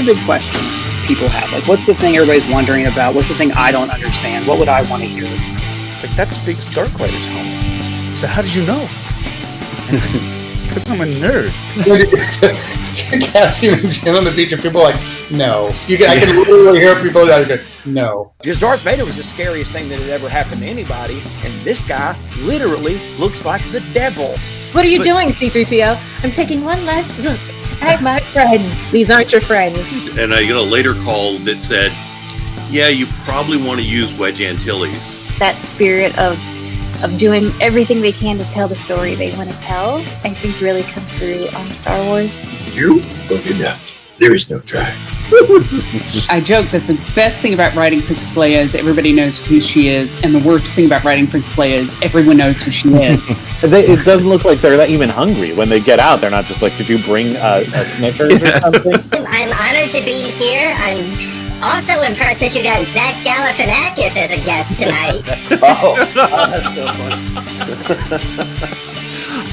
big question people have? Like, what's the thing everybody's wondering about? What's the thing I don't understand? What would I want to hear? It's like, that's Big Darklighter's home. So how did you know? Because I'm a nerd. Cassie and Jim on the beach, and people are like, no. I can literally hear people that go, no. Because Darth Vader was the scariest thing that had ever happened to anybody, and this guy literally looks like the devil. What are you doing, C-3PO? I'm taking one last look at my friends. These aren't your friends. And I get a later call that said, yeah, you probably want to use Wedge Antilles. That spirit of doing everything they can to tell the story they want to tell, I think really comes through on Star Wars. You will do not. There is no try. I joke that the best thing about writing Princess Leia is everybody knows who she is, and the worst thing about writing Princess Leia is everyone knows who she is. It doesn't look like they're even hungry when they get out. They're not just like, did you bring a Snickers or something? I'm honored to be here. I'm also impressed that you got Zach Galifianakis as a guest tonight. That's so funny.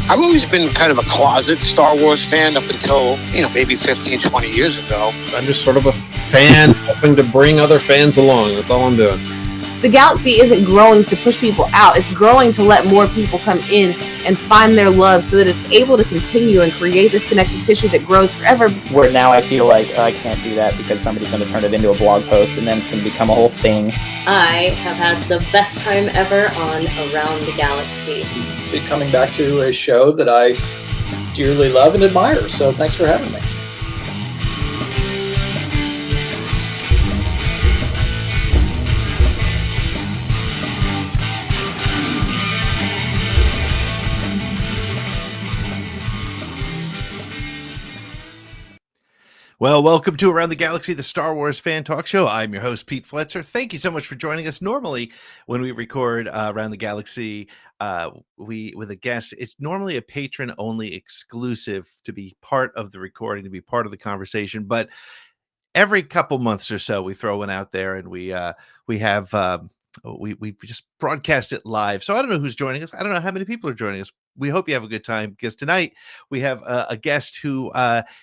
I've always been kind of a closet Star Wars fan up until, maybe 15, 20 years ago. I'm just sort of a fan helping to bring other fans along. That's all I'm doing. The galaxy isn't growing to push people out. It's growing to let more people come in and find their love so that it's able to continue and create this connective tissue that grows forever. Where now I feel like I can't do that because somebody's going to turn it into a blog post and then it's going to become a whole thing. I have had the best time ever on Around the Galaxy. Been coming back to a show that I dearly love and admire, so thanks for having me. Well, welcome to Around the Galaxy, the Star Wars fan talk show. I'm your host, Pete Fletzer. Thank you so much for joining us. Normally, when we record Around the Galaxy, with a guest, it's normally a patron-only exclusive to be part of the recording, to be part of the conversation. But every couple months or so, we throw one out there, and we just broadcast it live. So I don't know who's joining us. I don't know how many people are joining us. We hope you have a good time, because tonight we have a guest who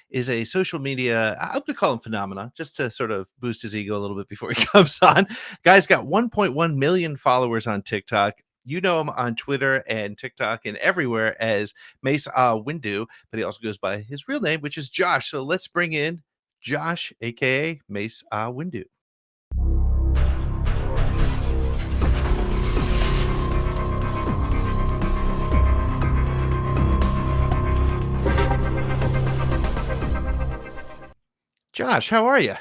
is a social media, I'm going to call him Phenomena, just to sort of boost his ego a little bit before he comes on. Guy's got 1.1 million followers on TikTok. You know him on Twitter and TikTok and everywhere as Maceahwindu, but he also goes by his real name, which is Josh. So let's bring in Josh, aka Maceahwindu. Josh, how are you?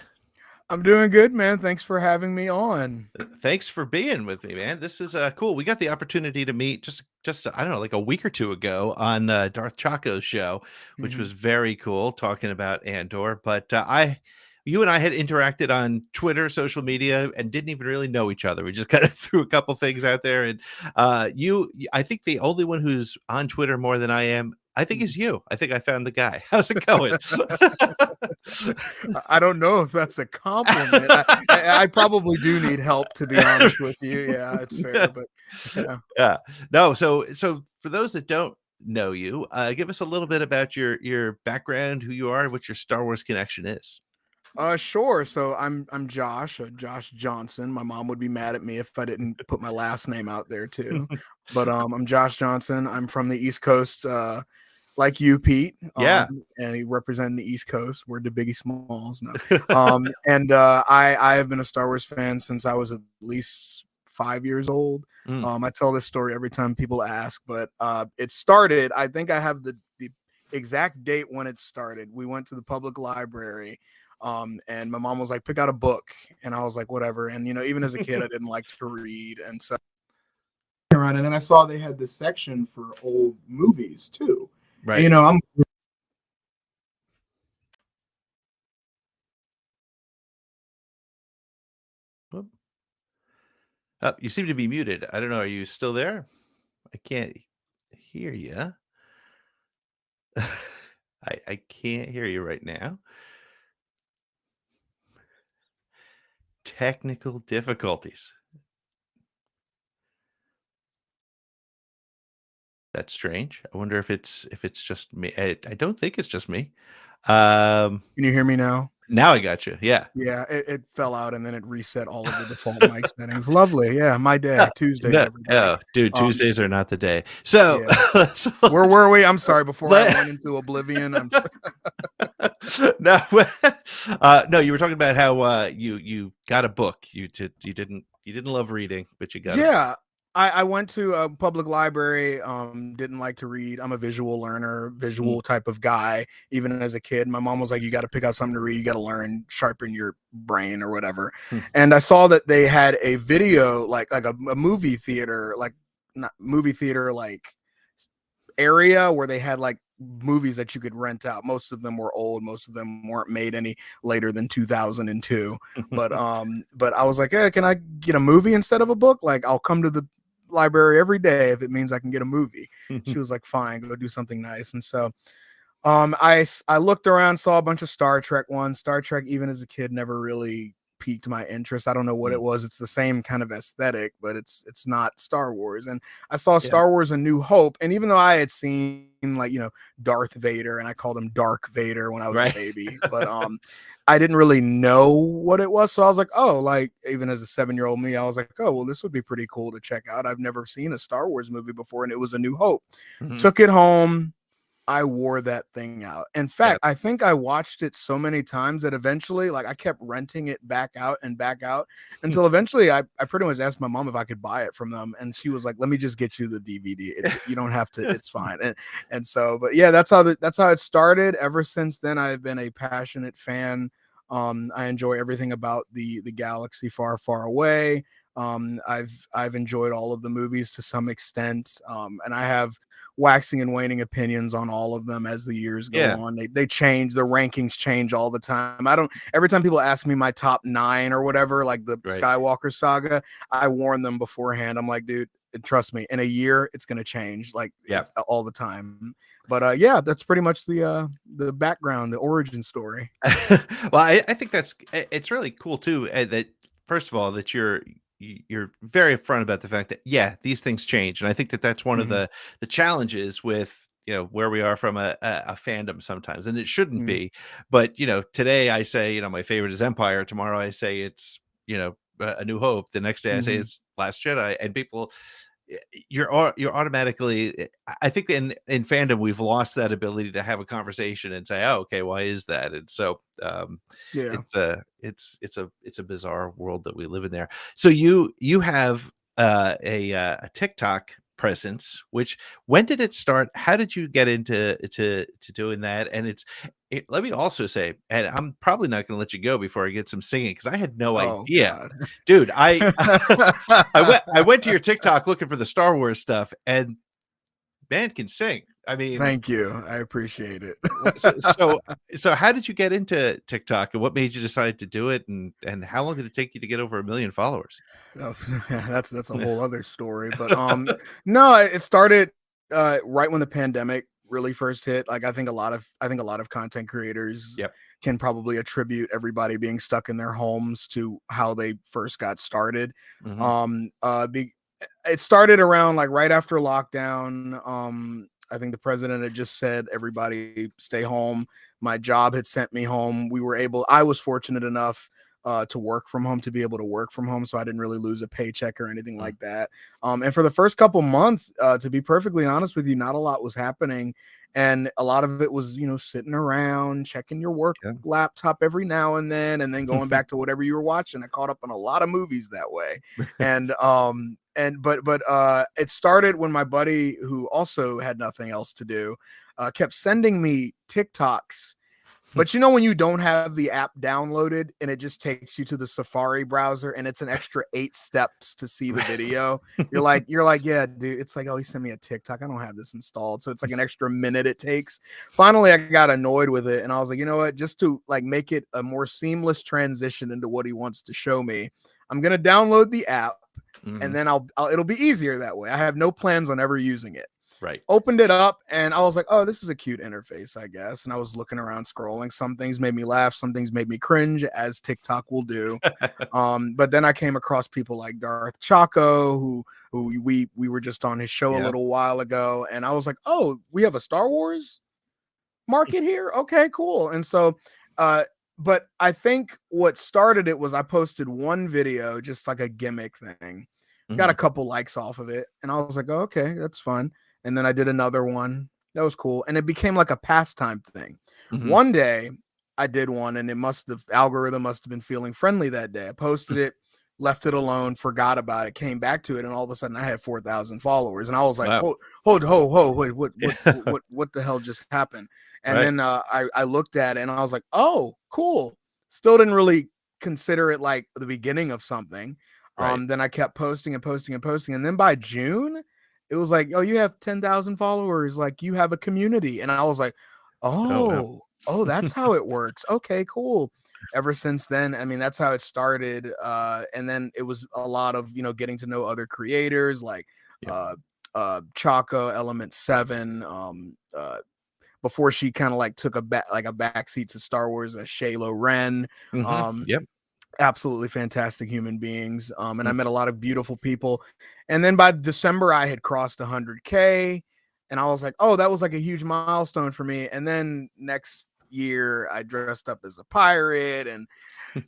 I'm doing good, man. Thanks for having me on. Thanks for being with me, man. This is cool. We got the opportunity to meet just I don't know, like a week or two ago on Darth Chaco's show, which was very cool, talking about Andor. But you and I had interacted on Twitter, social media, and didn't even really know each other. We just kind of threw a couple things out there, and I think the only one who's on Twitter more than I am, I think, is you. I think I found the guy. How's it going? I don't know if that's a compliment. I probably do need help, to be honest with you. Yeah, it's fair, but yeah. No, so for those that don't know you, give us a little bit about your background, who you are, and what your Star Wars connection is. Sure. So I'm Josh Johnson. My mom would be mad at me if I didn't put my last name out there too. But I'm Josh Johnson. I'm from the East Coast, like you, Pete. Yeah. And you represent the East Coast. We're the Biggie Smalls. No. And I have been a Star Wars fan since I was at least 5 years old. I tell this story every time people ask, but it started, I think I have the exact date when it started. We went to the public library. And my mom was like, pick out a book. And I was like, whatever. And, even as a kid, I didn't like to read. And so around, and then I saw they had this section for old movies too. Right. And, I'm you seem to be muted. I don't know. Are you still there? I can't hear you. I can't hear you right now. Technical difficulties. That's strange. I wonder if it's just me. I don't think it's just me. Can you hear me now? Now I got you. Yeah. Yeah, it fell out and then it reset all of the default mic settings. Lovely. Yeah, my day. Tuesdays No, every day. oh, dude, Tuesdays are not the day. So, Yeah. so Where were we? I'm sorry. Before I let- went into oblivion, no, no, you were talking about how you got a book. You didn't love reading, but you got a book. yeah. I went to a public library. Didn't like to read. I'm a visual learner, visual type of guy. Even as a kid, my mom was like, "You got to pick out something to read. You got to learn, sharpen your brain or whatever." And I saw that they had a video, like a movie theater, like not movie theater, like area where they had like movies that you could rent out. Most of them were old. Most of them weren't made any later than 2002. But I was like, hey, can I get a movie instead of a book? Like, I'll come to the library every day if it means I can get a movie. She was like, fine, go do something nice. And so I looked around, saw a bunch of Star Trek ones. Star Trek, even as a kid, never really piqued my interest. I don't know what it was. It's the same kind of aesthetic, but it's not Star Wars. And I saw Star Wars: A New Hope, and even though I had seen, like, Darth Vader, and I called him Dark Vader when I was a baby, but I didn't really know what it was. So I was like, oh, like, even as a 7-year-old me, I was like, oh, well, this would be pretty cool to check out. I've never seen a Star Wars movie before, and it was A New Hope. Took it home. I wore that thing out. In fact, I think I watched it so many times that eventually, like, I kept renting it back out until eventually I pretty much asked my mom if I could buy it from them. And she was like, let me just get you the DVD. You don't have to, it's fine. And so, but yeah, that's how it started. Ever since then, I've been a passionate fan. I enjoy everything about the galaxy far, far away. I've enjoyed all of the movies to some extent. And I have waxing and waning opinions on all of them as the years go on. They change, the rankings change all the time. Every time people ask me my top 9 or whatever, like the Skywalker saga, I warn them beforehand. I'm like, dude, trust me, in a year it's going to change, like, it's all the time. But yeah, that's pretty much the background, the origin story. Well, I think it's really cool too, that first of all, that you're very upfront about the fact that these things change, and I think that that's one of the challenges with where we are from a fandom sometimes, and it shouldn't be. But today I say my favorite is Empire. Tomorrow I say it's A New Hope. The next day I say it's Last Jedi, and people. You're automatically. I think in fandom we've lost that ability to have a conversation and say, "Oh, okay, why is that?" And so, it's a bizarre world that we live in there. So you have a TikTok presence. Which, when did it start? How did you get into doing that? And let me also say, and I'm probably not going to let you go before I get some singing, because I had no idea, God. dude. I went to your TikTok looking for the Star Wars stuff, and man can sing. I mean, thank you. I appreciate it. so how did you get into TikTok, and what made you decide to do it, and how long did it take you to get over 1 million followers? Oh, that's a whole other story. But no, it started right when the pandemic really first hit. Like, I think a lot of content creators can probably attribute everybody being stuck in their homes to how they first got started. It started around, like, right after lockdown. I think the president had just said, everybody stay home. My job had sent me home. I was fortunate enough to work from home, to be able to work from home. So I didn't really lose a paycheck or anything like that. And for the first couple months, to be perfectly honest with you, not a lot was happening. And a lot of it was, sitting around, checking your work laptop every now and then going back to whatever you were watching. I caught up on a lot of movies that way. But it started when my buddy, who also had nothing else to do, kept sending me TikToks. But when you don't have the app downloaded and it just takes you to the Safari browser and it's an extra 8 steps to see the video, you're like, yeah, dude. It's like, oh, he sent me a TikTok. I don't have this installed. So it's like an extra minute it takes. Finally, I got annoyed with it, and I was like, you know what? Just to, like, make it a more seamless transition into what he wants to show me, I'm gonna download the app, and then it'll be easier that way. I have no plans on ever using it. Right. Opened it up, and I was like, oh, this is a cute interface, I guess. And I was looking around, scrolling. Some things made me laugh. Some things made me cringe, as TikTok will do. But then I came across people like Darth Chaco, who we were just on his show a little while ago. And I was like, oh, we have a Star Wars market here? Okay, cool. And so but I think what started it was I posted one video, just like a gimmick thing. Got a Mhm. couple likes off of it, and I was like, oh, okay, that's fun. And then I did another one. That was cool. And it became like a pastime thing. Mhm. One day I did one, and algorithm must have been feeling friendly that day. I posted it, left it alone, forgot about it, came back to it, and all of a sudden I had 4,000 followers. And I was like, Wow. wait, what the hell just happened? And Right. then I looked at it and I was like, oh, cool. Still didn't really consider it like the beginning of something. Right. Then I kept posting and posting and posting. And then by June, it was like, oh, you have 10,000 followers. Like you have a community. And I was like, Oh, oh, that's how it works. Okay, cool. Ever since then, I mean, that's how it started. And then it was a lot of, getting to know other creators like Yeah. Chaco, Element 7, before she kind of like took a backseat to Star Wars, as Shaylo Ren. Yep. Absolutely fantastic human beings. And I Mm. met a lot of beautiful people. And then by December, I had crossed 100K. And I was like, oh, that was like a huge milestone for me. And then next year, I dressed up as a pirate, and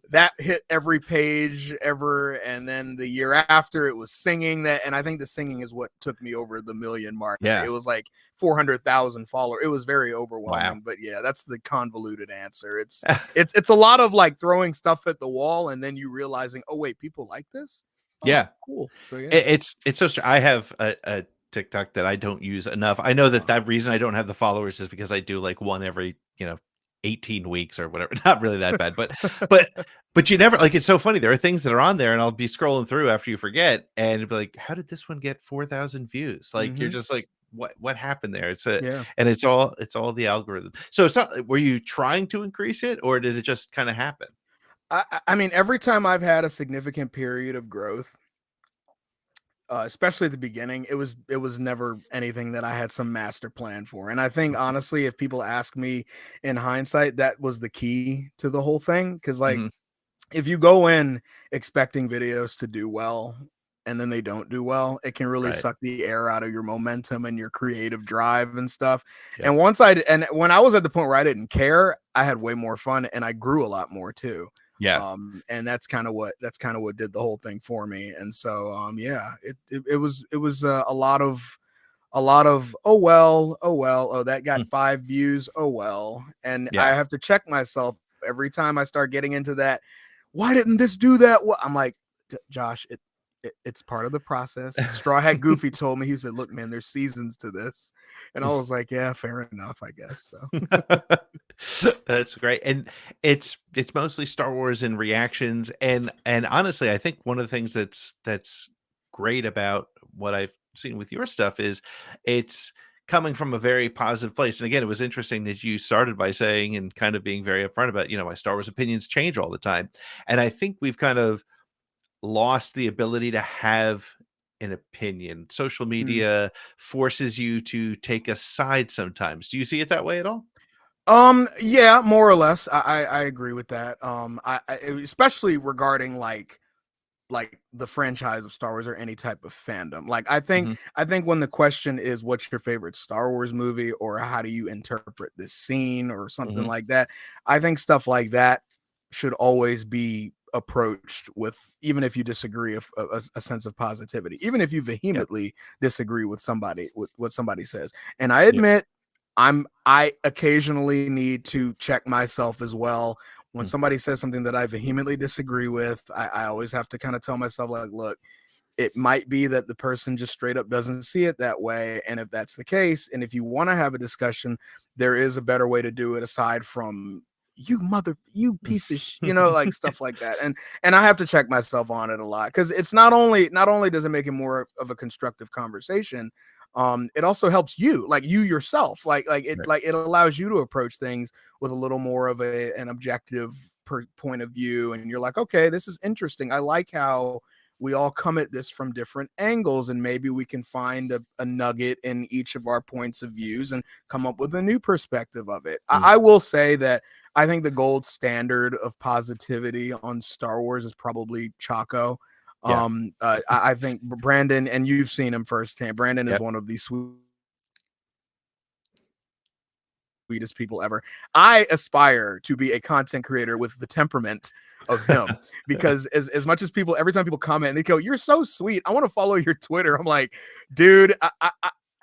that hit every page ever. And then the year after, it was singing that. And I think the singing is what took me over the million mark. Yeah. It was like 400,000 followers. It was very overwhelming. Wow. But yeah, that's the convoluted answer. It's a lot of like throwing stuff at the wall and then you realizing, oh wait, people like this. Oh, Yeah. cool. So yeah, It's so I have a TikTok that I don't use enough. I know that reason I don't have the followers is because I do like one every, 18 weeks or whatever. Not really that bad, but you never like it's so funny. There are things that are on there and I'll be scrolling through after you forget and it'd be like, how did this one get 4,000 views? Like you're Mhm. just like, what happened there? Yeah. And it's all the algorithm. So it's not were you trying to increase it or did it just kind of happen? I mean, every time I've had a significant period of growth, especially at the beginning, it was never anything that I had some master plan for. And I think honestly, if people ask me in hindsight, that was the key to the whole thing. Because like, Mhm. if you go in expecting videos to do well and then they don't do well, it can really Right. suck the air out of your momentum and your creative drive and stuff. Yep. And when I was at the point where I didn't care, I had way more fun and I grew a lot more too. Yeah. And that's kind of what did the whole thing for me. And so yeah, it was a lot of oh that got Mm. 5 views, oh well. And I Yeah. have to check myself every time I start getting into that. Why didn't this do that? I'm like, Josh, it's part of the process. Straw Hat Goofy told me, he said, look, man, there's seasons to this. And I was like, yeah, fair enough, I guess. So That's great. And it's mostly Star Wars and reactions and honestly, I think one of the things that's great about what I've seen with your stuff is it's coming from a very positive place. And again, it was interesting that you started by saying and kind of being very upfront about, my Star Wars opinions change all the time. And I think we've kind of lost the ability to have an opinion. Social media forces you to take a side sometimes. Do you see it that way at all? yeah, more or less. I agree with that. Especially regarding like the franchise of Star Wars or any type of fandom. Like Mhm. I think when the question is what's your favorite Star Wars movie or how do you interpret this scene or something Mhm. like that, I think stuff like that should always be approached with, even if you disagree, a sense of positivity, even if you Yep. vehemently disagree with what somebody says. And I Yep. admit I occasionally need to check myself as well. When Mm. somebody says something that I vehemently disagree with, I always have to kind of tell myself, like, look, it might be that the person just straight up doesn't see it that way. And if that's the case, and if you want to have a discussion, there is a better way to do it aside from you piece of like stuff like that. And I have to check myself on it a lot because it's not only does it make it more of a constructive conversation, it also helps you, like you yourself, Right. like it allows you to approach things with a little more of an objective point of view. And you're like, okay, this is interesting. I like how we all come at this from different angles, and maybe we can find a nugget in each of our points of views and come up with a new perspective of it. Mm. I will say that I think the gold standard of positivity on Star Wars is probably Chaco. Yeah. I think Brandon, and you've seen him firsthand, Brandon is Yep. one of the sweetest people ever. I aspire to be a content creator with the temperament of him because as much as people, every time people comment and they go, "You're so sweet, I want to follow your Twitter," I'm like, dude,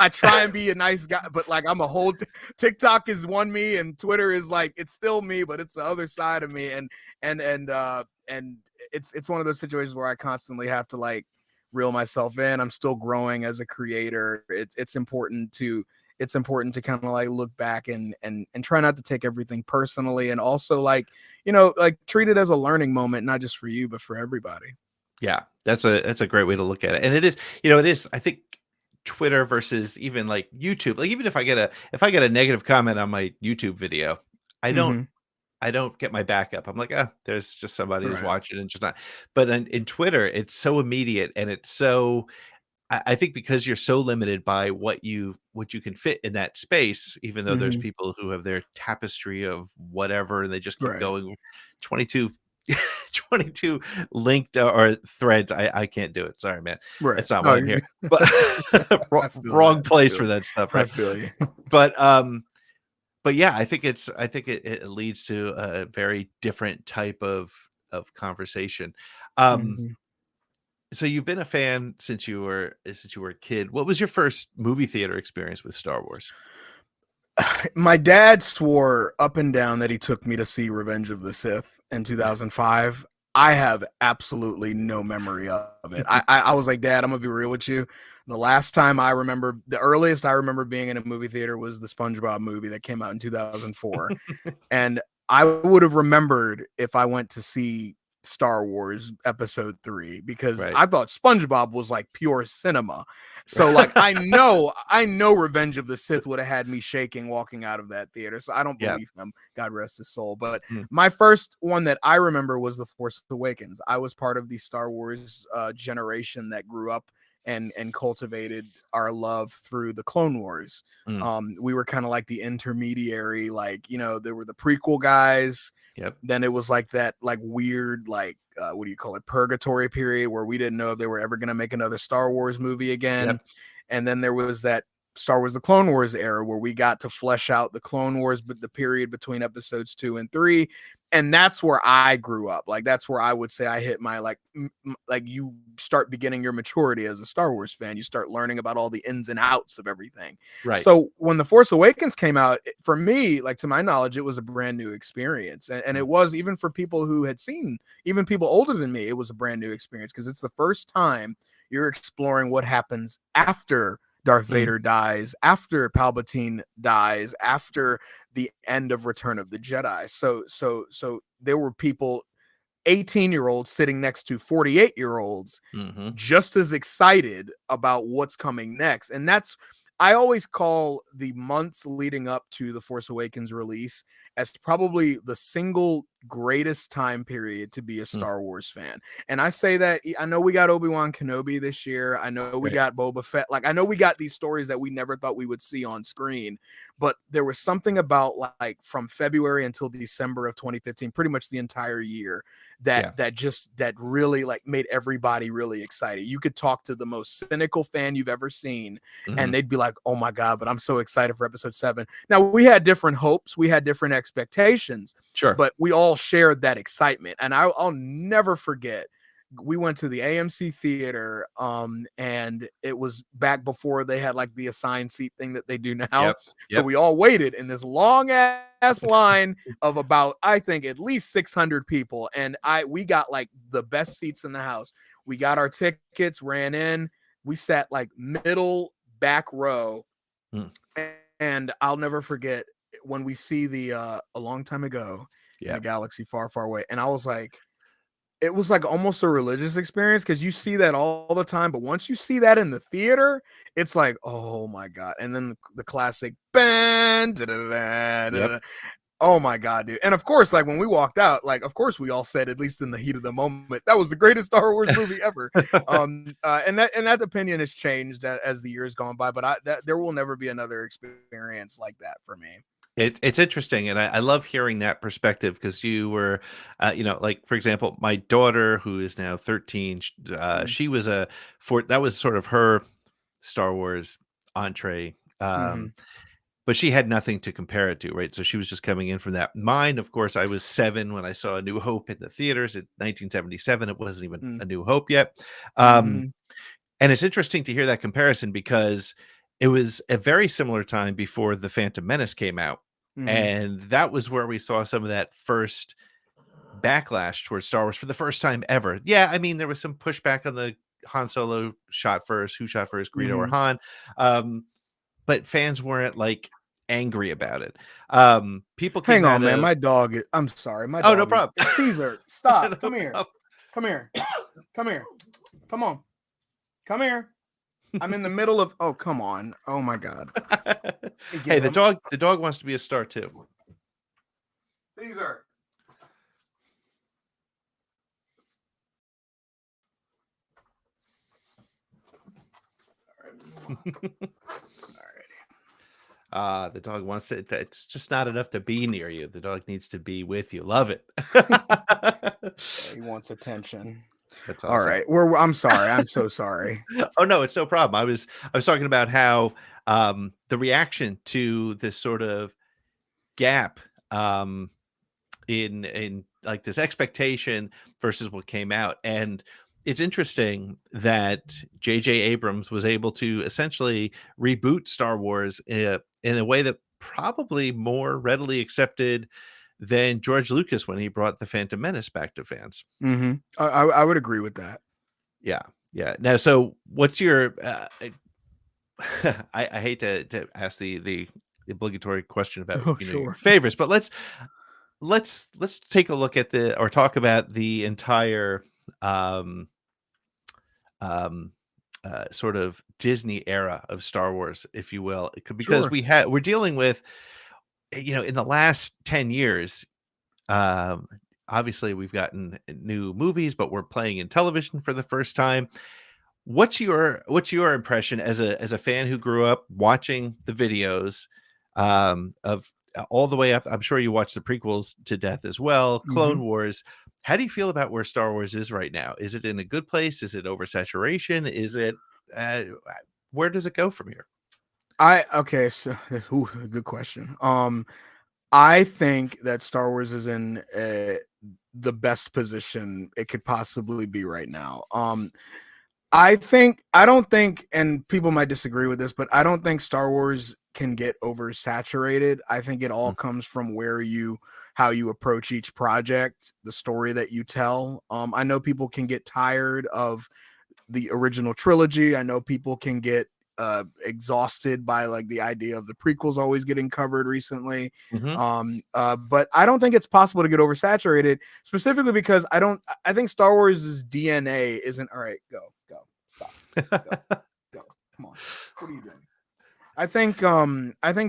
I try and be a nice guy, but like I'm a whole TikTok is one me and Twitter is like it's still me, but it's the other side of me. And it's one of those situations where I constantly have to like reel myself in. I'm still growing as a creator. It's important to kind of like look back and try not to take everything personally, and also like, like treat it as a learning moment, not just for you, but for everybody. Yeah, that's a great way to look at it. And it is, I think Twitter versus even like YouTube. Like even if I get a negative comment on my YouTube video, I don't Mhm. I don't get my backup. I'm like, there's just somebody who's Right. watching and just not. But in Twitter, it's so immediate and it's so. I think because you're so limited by what you can fit in that space, even though there's Mhm. people who have their tapestry of whatever and they just keep Right. going. 22 22 linked or threads. I can't do it. Sorry, man. Right. It's not No, why I'm you here. But I feel wrong that. place for that stuff, I right? feel you. But yeah, I think it leads to a very different type of conversation. Um Mhm. so you've been a fan since you were a kid. What was your first movie theater experience with Star Wars? My dad swore up and down that he took me to see Revenge of the Sith in 2005. I have absolutely no memory of it. I was like, Dad, I'm gonna be real with you. The earliest I remember being in a movie theater was the SpongeBob movie that came out in 2004. And I would have remembered if I went to see Star Wars Episode 3 because Right. I thought SpongeBob was like pure cinema. So like I know Revenge of the Sith would have had me shaking walking out of that theater. So I don't Yeah. believe him. God rest his soul. But Mm. my first one that I remember was The Force Awakens. I was part of the Star Wars generation that grew up and cultivated our love through the Clone Wars. Mm. We were kind of like the intermediary, like, there were the prequel guys. Yep. Then it was like that like weird like what do you call it, purgatory period where we didn't know if they were ever going to make another Star Wars movie again. Yep. And then there was that Star Wars the Clone Wars era where we got to flesh out the Clone Wars, but the period between episodes 2 and 3. And that's where I grew up. Like that's where I would say I hit my like you start beginning your maturity as a Star Wars fan. You start learning about all the ins and outs of everything. Right. So when The Force Awakens came out, for me, like to my knowledge, it was a brand new experience. And it was, even for people who had seen, even people older than me, it was a brand new experience because it's the first time you're exploring what happens after Darth Vader dies, after Palpatine dies, after the end of Return of the Jedi. So there were people, 18-year-olds sitting next to 48-year-olds, Mhm. just as excited about what's coming next. And I always call the months leading up to the Force Awakens release as probably the single greatest time period to be a Star Wars fan. And I say that, I know we got Obi-Wan Kenobi this year. I know we Right. got Boba Fett. Like, I know we got these stories that we never thought we would see on screen, but there was something about like from February until December of 2015, pretty much the entire year, that really like made everybody really excited. You could talk to the most cynical fan you've ever seen, Mhm. and they'd be like, "Oh my God, but I'm so excited for episode 7." Now, we had different hopes, we had different expectations, Sure. but we all shared that excitement. And I'll never forget, we went to the AMC theater, and it was back before they had like the assigned seat thing that they do now. Yep. So Yep. we all waited in this long ass line of about, I think, at least 600 people. And we got like the best seats in the house. We got our tickets, ran in, we sat like middle back row. Mm. And I'll never forget when we see the A Long Time Ago in a Yep. galaxy far, far away. And I was like, it was like almost a religious experience because you see that all the time, but once you see that in the theater, it's like, oh my God. And then the classic band, Yep. oh my God, dude. And of course, like when we walked out, like of course we all said, at least in the heat of the moment, that was the greatest Star Wars movie ever. And that opinion has changed as the years gone by, but there will never be another experience like that for me. It's interesting, and I love hearing that perspective because you were, like for example, my daughter who is now 13, she was that was sort of her Star Wars entree. Mhm. but she had nothing to compare it to, right? So she was just coming in from that. Mine, of course, I was 7 when I saw A New Hope in the theaters in 1977. It wasn't even A New Hope yet. Mhm. And it's interesting to hear that comparison because it was a very similar time before The Phantom Menace came out. Mhm. And that was where we saw some of that first backlash towards Star Wars for the first time ever. Yeah, I mean, there was some pushback on the Han Solo shot first, who shot first, Greedo or Mhm. Han. But fans weren't like angry about it. People came Hang out on, man. of My dog is. I'm sorry. My Oh, no dog problem. is. Caesar, stop. No Come here. problem. Come here. Come here. Come on. Come here. I'm in the middle of. Oh, come on. Oh my God. Hey, the dog wants to be a star too. Caesar. The dog wants it. It's just not enough to be near you. The dog needs to be with you. Love it. He wants attention. That's All awesome. right. I'm sorry. I'm so sorry. Oh no, it's no problem. I was talking about how the reaction to this sort of gap in like this expectation versus what came out. And it's interesting that J.J. Abrams was able to essentially reboot Star Wars in a way that probably more readily accepted than George Lucas when he brought the Phantom Menace back to fans. Mm-hmm. I would agree with that. Yeah. Now, so what's your? I hate to ask the obligatory question about your Sure. favorites, but let's take a look at or talk about the entire sort of Disney era of Star Wars, if you will, because Sure. we're dealing with, in the last 10 years, obviously we've gotten new movies, but we're playing in television for the first time. What's your impression as a fan who grew up watching the videos of all the way up? I'm sure you watched the prequels to death as well, Clone Mhm. Wars. How do you feel about where Star Wars is right now? Is it in a good place? Is it oversaturation? Is it where does it go from here? Okay, so good question. I think that Star Wars is in the best position it could possibly be right now. I don't think, and people might disagree with this, but I don't think Star Wars can get oversaturated. I think it all comes from how you approach each project, the story that you tell. I know people can get tired of the original trilogy. I know people can get exhausted by like the idea of the prequels always getting covered recently. But I don't think it's possible to get oversaturated, specifically because I think Star Wars' DNA isn't all right. Go, stop, go. Come on. What are you doing? I think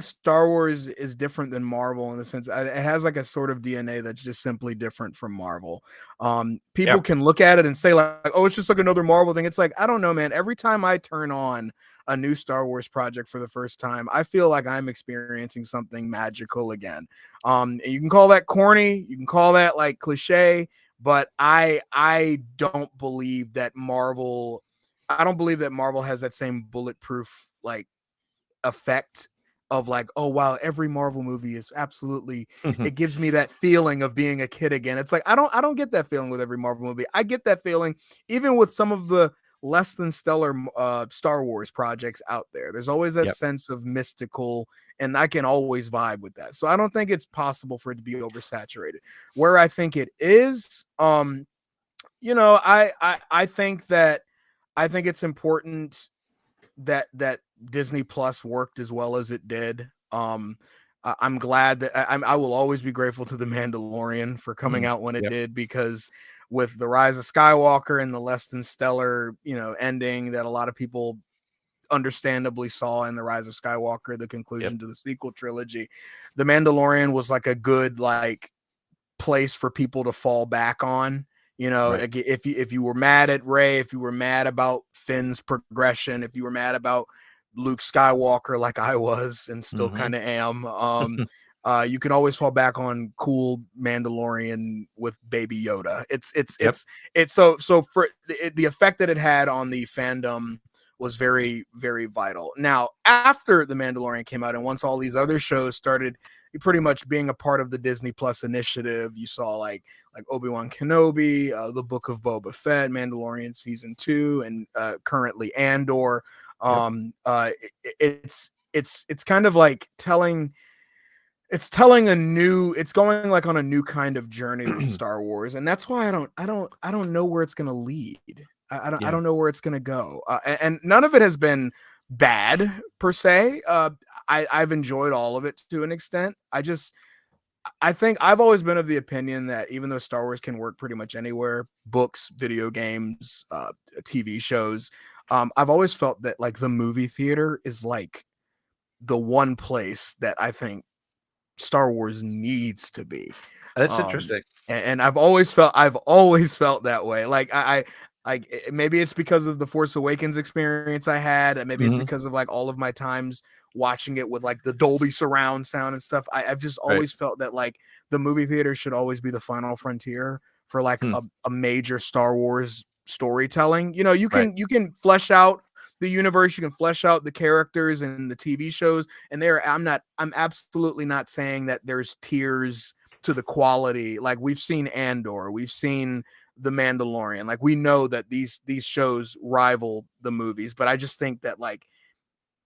Star Wars is different than Marvel in the sense it has like a sort of DNA that's just simply different from Marvel. People can look at it and say like, oh, it's just like another Marvel thing. It's like, I don't know, man. Every time I turn on a new Star Wars project for the first time, I feel like I'm experiencing something magical again. You can call that corny, you can call that like cliche, but I don't believe that Marvel has that same bulletproof like effect of like, oh wow, every Marvel movie is absolutely, it gives me that feeling of being a kid again. It's like I don't get that feeling with every Marvel movie. I get that feeling even with some of the less than stellar Star Wars projects out there. There's always that sense of mystical, and I can always vibe with that. So I don't think it's possible for it to be oversaturated. Where I think it is, I think it's important that Disney Plus worked as well as it did. I'm glad that I will always be grateful to The Mandalorian for coming out when it did, because with the Rise of Skywalker and the less than stellar, ending that a lot of people understandably saw in the Rise of Skywalker, the conclusion to the sequel trilogy, The Mandalorian was like a good like place for people to fall back on. If you were mad at Rey, if you were mad about Finn's progression, if you were mad about Luke Skywalker, like I was and still kind of am, you can always fall back on cool Mandalorian with Baby Yoda. It's so for the effect that it had on the fandom was very, very vital. Now, after The Mandalorian came out, and once all these other shows started pretty much being a part of the Disney Plus initiative, you saw like Obi-Wan Kenobi, the Book of Boba Fett, Mandalorian season 2, and currently Andor. It's kind of like telling it's going like on a new kind of journey with Star Wars, and that's why I don't know where it's going to lead. I don't know where it's going to go, and none of it has been bad per se. I've enjoyed all of it to an extent. I think I've always been of the opinion that even though Star Wars can work pretty much anywhere, books, video games, TV shows, I've always felt that like the movie theater is like the one place that I think Star Wars needs to be. That's interesting. And I've always felt that way. Like maybe it's because of the Force Awakens experience I had, and maybe it's because of like all of my times watching it with like the Dolby surround sound and stuff. I've just always felt that like the movie theater should always be the final frontier for like a major Star Wars storytelling. You know, you can flesh out the universe, you can flesh out the characters and the TV shows, and I'm absolutely not saying that there's tiers to the quality. Like we've seen Andor, we've seen The Mandalorian, like we know that these shows rival the movies, but I just think that like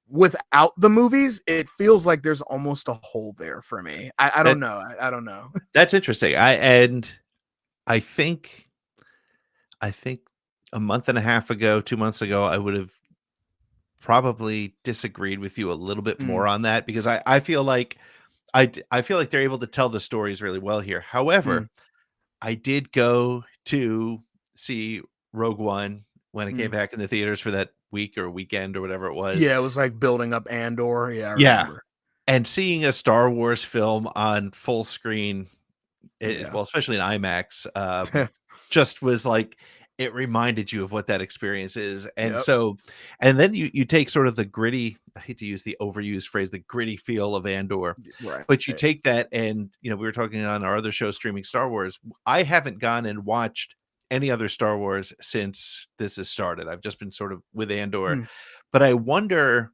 without the movies, it feels like there's almost a hole there for me. I don't know. I don't know. That's interesting. I think a month and a half ago, 2 months ago, I would have probably disagreed with you a little bit more on that, because I feel like I feel like they're able to tell the stories really well here. However, I did go to see Rogue One when it came back in the theaters for that week or weekend or whatever it was. Yeah, it was like building up Andor. Yeah, I remember. And seeing a Star Wars film on full screen, well, especially in IMAX, just was like, it reminded you of what that experience is. And so, and then you take sort of the gritty, I hate to use the overused phrase, the gritty feel of Andor, but you take that, and, you know, we were talking on our other show, Streaming Star Wars. I haven't gone and watched any other Star Wars since this has started. I've just been sort of with Andor, but I wonder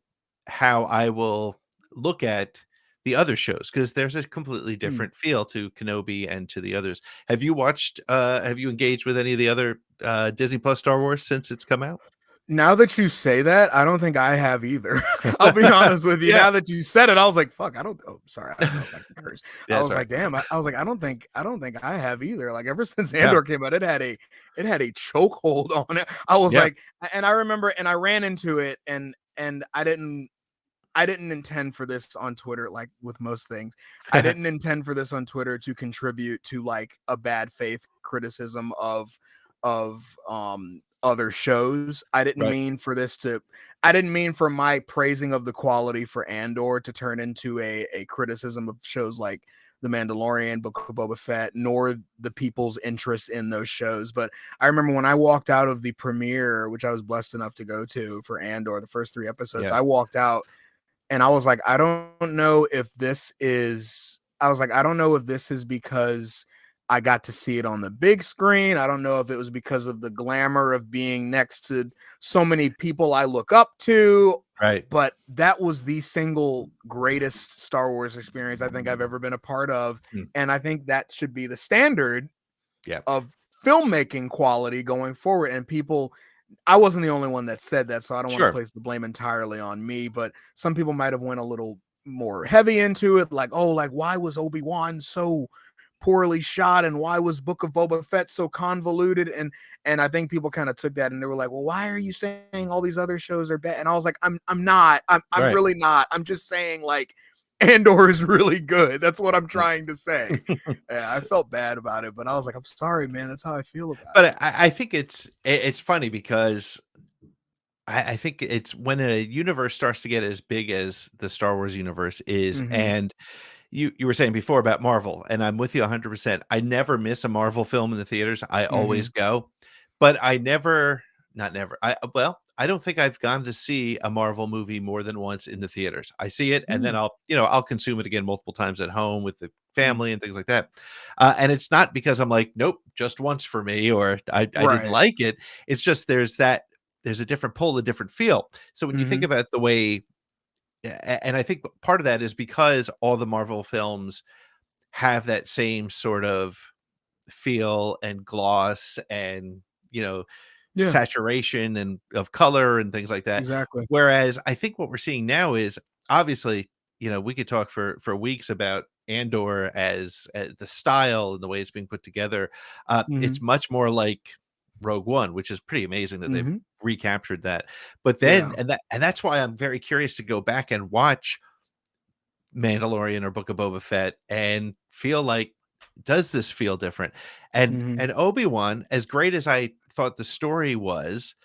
how I will look at the other shows, because there's a completely different feel to Kenobi and to the others. Have you engaged with any of the other Disney Plus Star Wars since it's come out? Now that you say that, I don't think I have either. I'll be honest with you. Now that you said it, I was like, fuck, sorry, I don't know if I can curse. I was like, damn, I was like, I don't think I have either. Like ever since Andor came out, it had a chokehold on it. I was like, and I remember, and I ran into it, and I didn't intend for this on Twitter, like with most things. I didn't intend for this on Twitter to contribute to like a bad faith criticism of other shows. I didn't mean for my praising of the quality for Andor to turn into a criticism of shows like The Mandalorian, Book of Boba Fett, nor the people's interest in those shows. But I remember when I walked out of the premiere, which I was blessed enough to go to for Andor, the first 3 episodes, I walked out and I was like, I don't know if this is because I got to see it on the big screen. I don't know if it was because of the glamour of being next to so many people I look up to. Right. But that was the single greatest Star Wars experience I think I've ever been a part of. And I think that should be the standard of filmmaking quality going forward. And I wasn't the only one that said that, so I don't want to place the blame entirely on me, but some people might have went a little more heavy into it. Like, oh, like why was Obi-Wan so poorly shot, and why was Book of Boba Fett so convoluted? And I think people kind of took that and they were like, well, why are you saying all these other shows are bad? And I was like, I'm really not. I'm just saying like Andor is really good. That's what I'm trying to say. I felt bad about it, but I was like, I'm sorry, man. That's how I feel about it. But I think it's funny because I think it's when a universe starts to get as big as the Star Wars universe is, and you were saying before about Marvel, and I'm with you 100%. I never miss a Marvel film in the theaters. I always go, but I don't think I've gone to see a Marvel movie more than once in the theaters. I see it, and then I'll consume it again multiple times at home with the family and things like that. And it's not because I'm like, nope, just once for me, or I didn't like it. It's just there's that there's a different pull, a different feel. So when you think Mhm. about the way, and I think part of that is because all the Marvel films have that same sort of feel and gloss and, you know, Yeah. saturation and of color and things like that. Exactly. Whereas I think what we're seeing now is obviously, you know, we could talk for weeks about Andor as the style and the way it's being put together. It's Mhm. much more like Rogue One, which is pretty amazing that they've Mhm. recaptured that. But then Yeah. and that's why I'm very curious to go back and watch Mandalorian or Book of Boba Fett and feel like, does this feel different? Mhm. And Obi-Wan, as great as I thought the story was,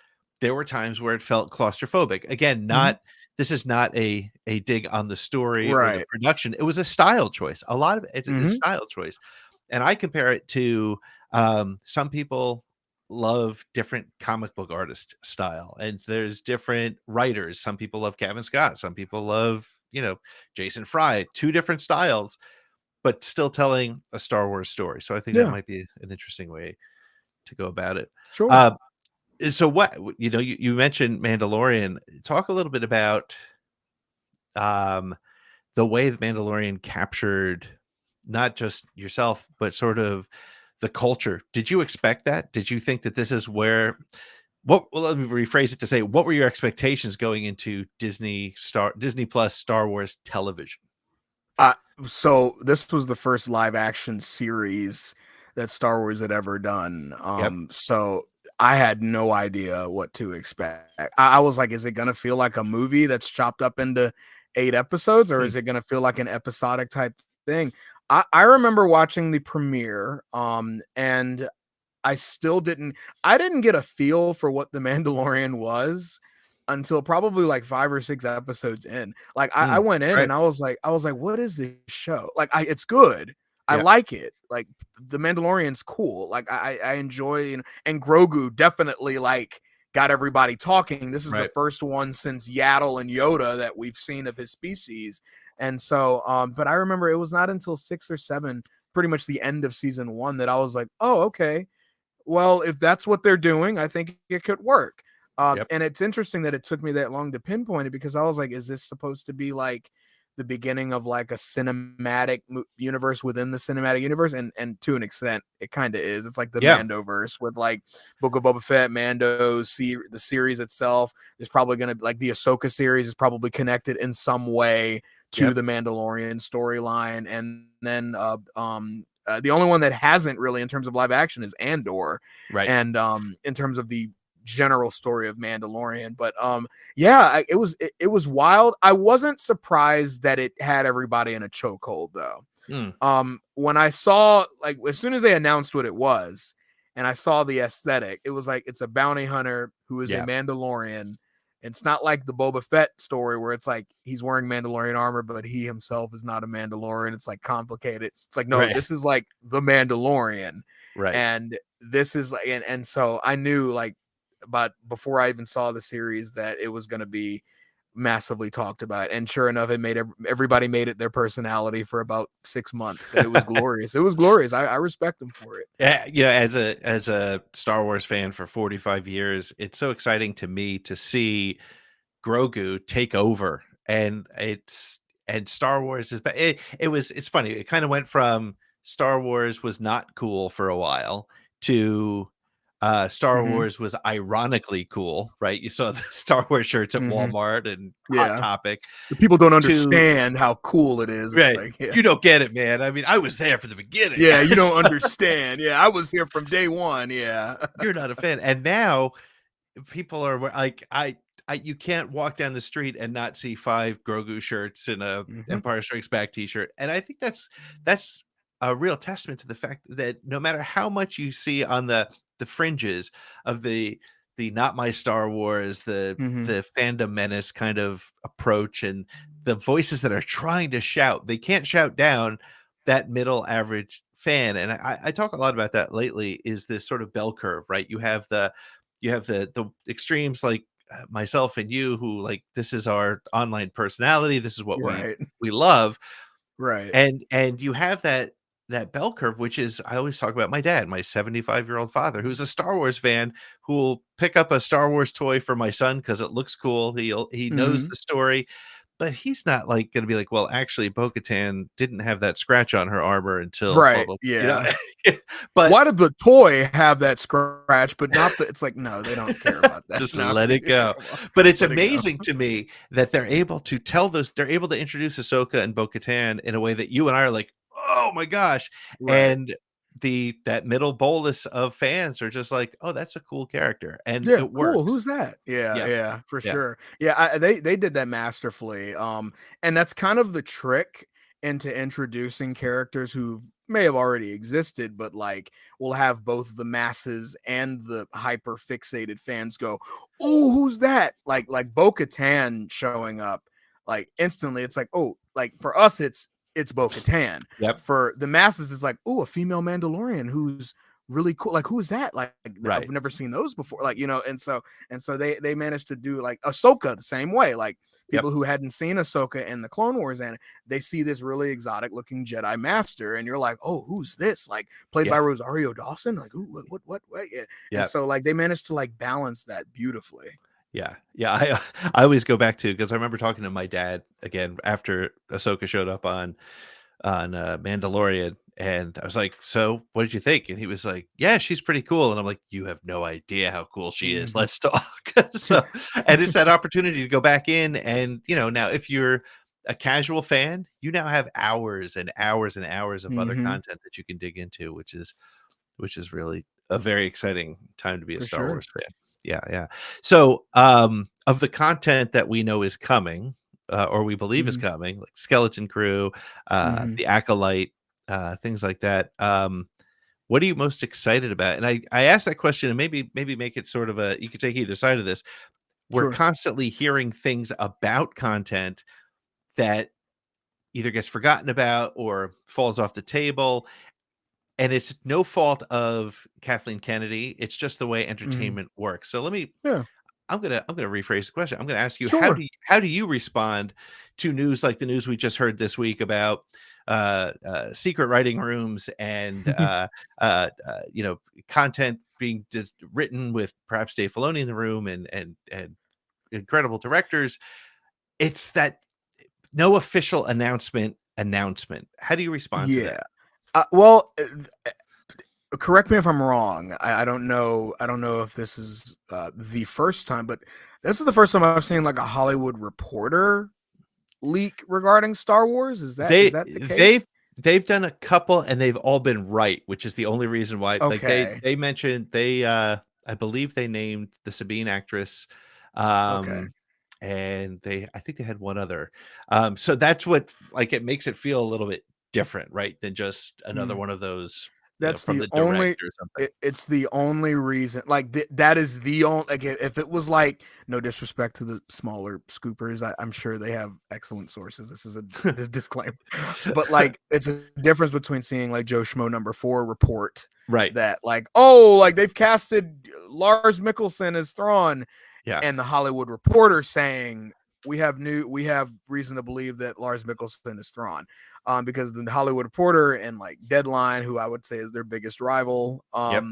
there were times where it felt claustrophobic. Again, Mhm. not this is not a dig on the story or the Right. production. It was a style choice. A lot of it is a Mhm. style choice. And I compare it to some people love different comic book artist style, and there's different writers. Some people love Kevin Scott, some people love, you know, Jason Fry, two different styles, but still telling a Star Wars story. So I think that Yeah. might be an interesting way to go about it. Sure. Uh, so what you know, you mentioned Mandalorian. Talk a little bit about um, the way the Mandalorian captured not just yourself, but sort of the culture. Did you expect that? Did you think that this is where what well, let me rephrase it to say, what were your expectations going into Disney Plus Star Wars television? Uh, so this was the first live action series that Star Wars had ever done. Yep. So I had no idea what to expect. I was like, is it gonna feel like a movie that's chopped up into 8 episodes, or Hmm. is it gonna feel like an episodic type thing? I remember watching the premiere, and I didn't get a feel for what The Mandalorian was until probably like 5 or 6 episodes in. Like I Mm, went in right. and I was like, "What is this show?" Like it's good. I Yeah. like it. Like The Mandalorian's cool. Like I enjoy, and Grogu definitely like got everybody talking. This is the Right. first one since Yaddle and Yoda that we've seen of his species. And so but I remember it was not until 6 or 7, pretty much the end of season 1, that I was like, "Oh, okay, well, if that's what they're doing, I think it could work." Yep. And it's interesting that it took me that long to pinpoint it, because I was like, is this supposed to be like the beginning of like a cinematic universe within the cinematic universe? And to an extent, it kind of is. It's like the Yeah. Mandoverse with like Book of Boba Fett, the series itself. There's probably going to like the Ahsoka series is probably connected in some way to Yep. the Mandalorian storyline, and then the only one that hasn't really in terms of live action is Andor, Right. and in terms of the general story of Mandalorian. But yeah, it was wild. I wasn't surprised that it had everybody in a chokehold though. Mm. When I saw, like, as soon as they announced what it was and I saw the aesthetic, it was like it's a bounty hunter who is a Yeah. Mandalorian. It's not like the Boba Fett story where it's like he's wearing Mandalorian armor, but he himself is not a Mandalorian. It's like complicated. It's like, no, Right. this is like the Mandalorian. Right. And this is like, and so I knew, like, but before I even saw the series, that it was going to be massively talked about. And sure enough, it made everybody made it their personality for about 6 months, and it was glorious. It was glorious. I respect them for it. Yeah, you know, as a Star Wars fan for 45 years, it's so exciting to me to see Grogu take over, and Star Wars is it's funny. It kind of went from Star Wars was not cool for a while to Star Mhm. Wars was ironically cool, right? You saw the Star Wars shirts at Mhm. Walmart and Hot Yeah. Topic. The people don't To understand how cool it is. It's right, like, yeah. you don't get it, man. I mean, I was there for the beginning. Yeah, you don't So, understand. Yeah, I was here from day one. Yeah. you're not a fan, and now people are like, you can't walk down the street and not see 5 Grogu shirts and a Mhm. Empire Strikes Back t-shirt. And I think that's a real testament to the fact that no matter how much you see on the fringes of the not my Star Wars, Mhm. the fandom menace kind of approach, and the voices that are trying to shout, they can't shout down that middle average fan. And I talk a lot about that lately, is this sort of bell curve, right? You have the extremes like myself and you, who like, this is our online personality, this is what Right. we love, Right. and you have that bell curve, which is I always talk about my dad, my 75-year-old father, who's a Star Wars fan, who will pick up a Star Wars toy for my son because it looks cool. He knows Mhm. the story, but he's not like going to be like, well, actually, Bo-Katan didn't have that scratch on her armor until blah Right, blah. yeah. But Why did the toy have that scratch, but not the it's like, no, they don't care about that. just No. let it Yeah, go. well, But it's let it go. amazing to me that they're able to they're able to introduce Ahsoka and Bo-Katan in a way that you and I are like, oh my gosh. Right. And that middle bolus of fans are just like, oh, that's a cool character. And Yeah, it cool. works. Who's that? Yeah, Yeah. yeah, for Yeah. sure. Yeah, they did that masterfully. And that's kind of the trick into introducing characters who may have already existed, but like will have both the masses and the hyper fixated fans go, "Oh, who's that?" Like Bo-Katan showing up, like instantly. It's like, oh, like for us, it's Bo-Katan. Yep. For the masses, it's like, oh, a female Mandalorian who's really cool. Like, who's that? Like, I've Right. never seen those before. Like, and so they managed to do like Ahsoka the same way. Like Yep. people who hadn't seen Ahsoka in the Clone Wars, and they see this really exotic looking Jedi Master, and you're like, oh, who's this? Like played by Yeah. Rosario Dawson. Like, who? What? Yeah. And Yeah. so like they managed to like balance that beautifully. Yeah. Yeah. I always go back to because I remember talking to my dad again after Ahsoka showed up on Mandalorian, and I was like, "So, what did you think?" And he was like, "Yeah, she's pretty cool." And I'm like, "You have no idea how cool she is. Mhm. Let's talk." So, and it's that opportunity to go back in, and now if you're a casual fan, you now have hours and hours and hours of other Mhm. content that you can dig into, which is really a very exciting time to be a For Star sure. Wars fan. Yeah, yeah. So, of the content that we know is coming, or we believe is Mhm. coming, like Skeleton Crew, Mhm. the Acolyte, things like that. What are you most excited about? And I asked that question, and maybe make it sort of a you could take either side of this. We're Sure. constantly hearing things about content that either gets forgotten about or falls off the table, and it's no fault of Kathleen Kennedy. It's just the way Mhm. entertainment works. So Yeah. I'm gonna rephrase the question. I'm gonna ask you Sure. how do you respond to news like the news we just heard this week about secret writing rooms and content being just written with perhaps Dave Filoni in the room and incredible directors. It's that no official announcement. How do you respond to Yeah. that? Well, correct me if I'm wrong. I don't know. I don't know if this is the first time, but this is the first time I've seen like a Hollywood Reporter leak regarding Star Wars. Is They that the case? they've done a couple and they've all been right, which is the only reason why like Okay. they mentioned I believe they named the Sabine actress, Okay. um, and I think they had one other. So that's what like it makes it feel a little bit different, right? Than just another Mm. one of those, That's from the the only. director or something. It's the only reason. Like that is the only. Like if it was like no disrespect to the smaller scoopers, I'm sure they have excellent sources. This is a disclaimer, but like it's a difference between seeing like Joe Schmo number 4 report Right. that like oh like they've casted Lars Mikkelsen as Thrawn, Yeah. and the Hollywood Reporter saying we have reason to believe that Lars Mikkelsen is Thrawn, because the Hollywood Reporter and like Deadline, who I would say is their biggest rival, Yep.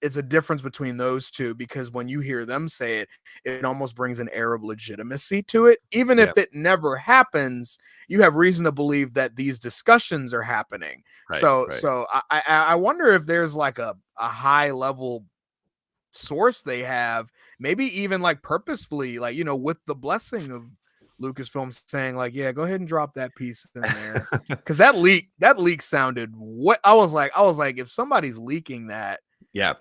it's a difference between those two because when you hear them say it, it almost brings an air of legitimacy to it. Even if Yep. it never happens, you have reason to believe that these discussions are happening. Right. So, Right. so I wonder if there's like a high level source they have, maybe even like purposefully, like with the blessing of Lucasfilm saying like, yeah, go ahead and drop that piece in there, because that leak sounded what I was like, if somebody's leaking that, Yeah.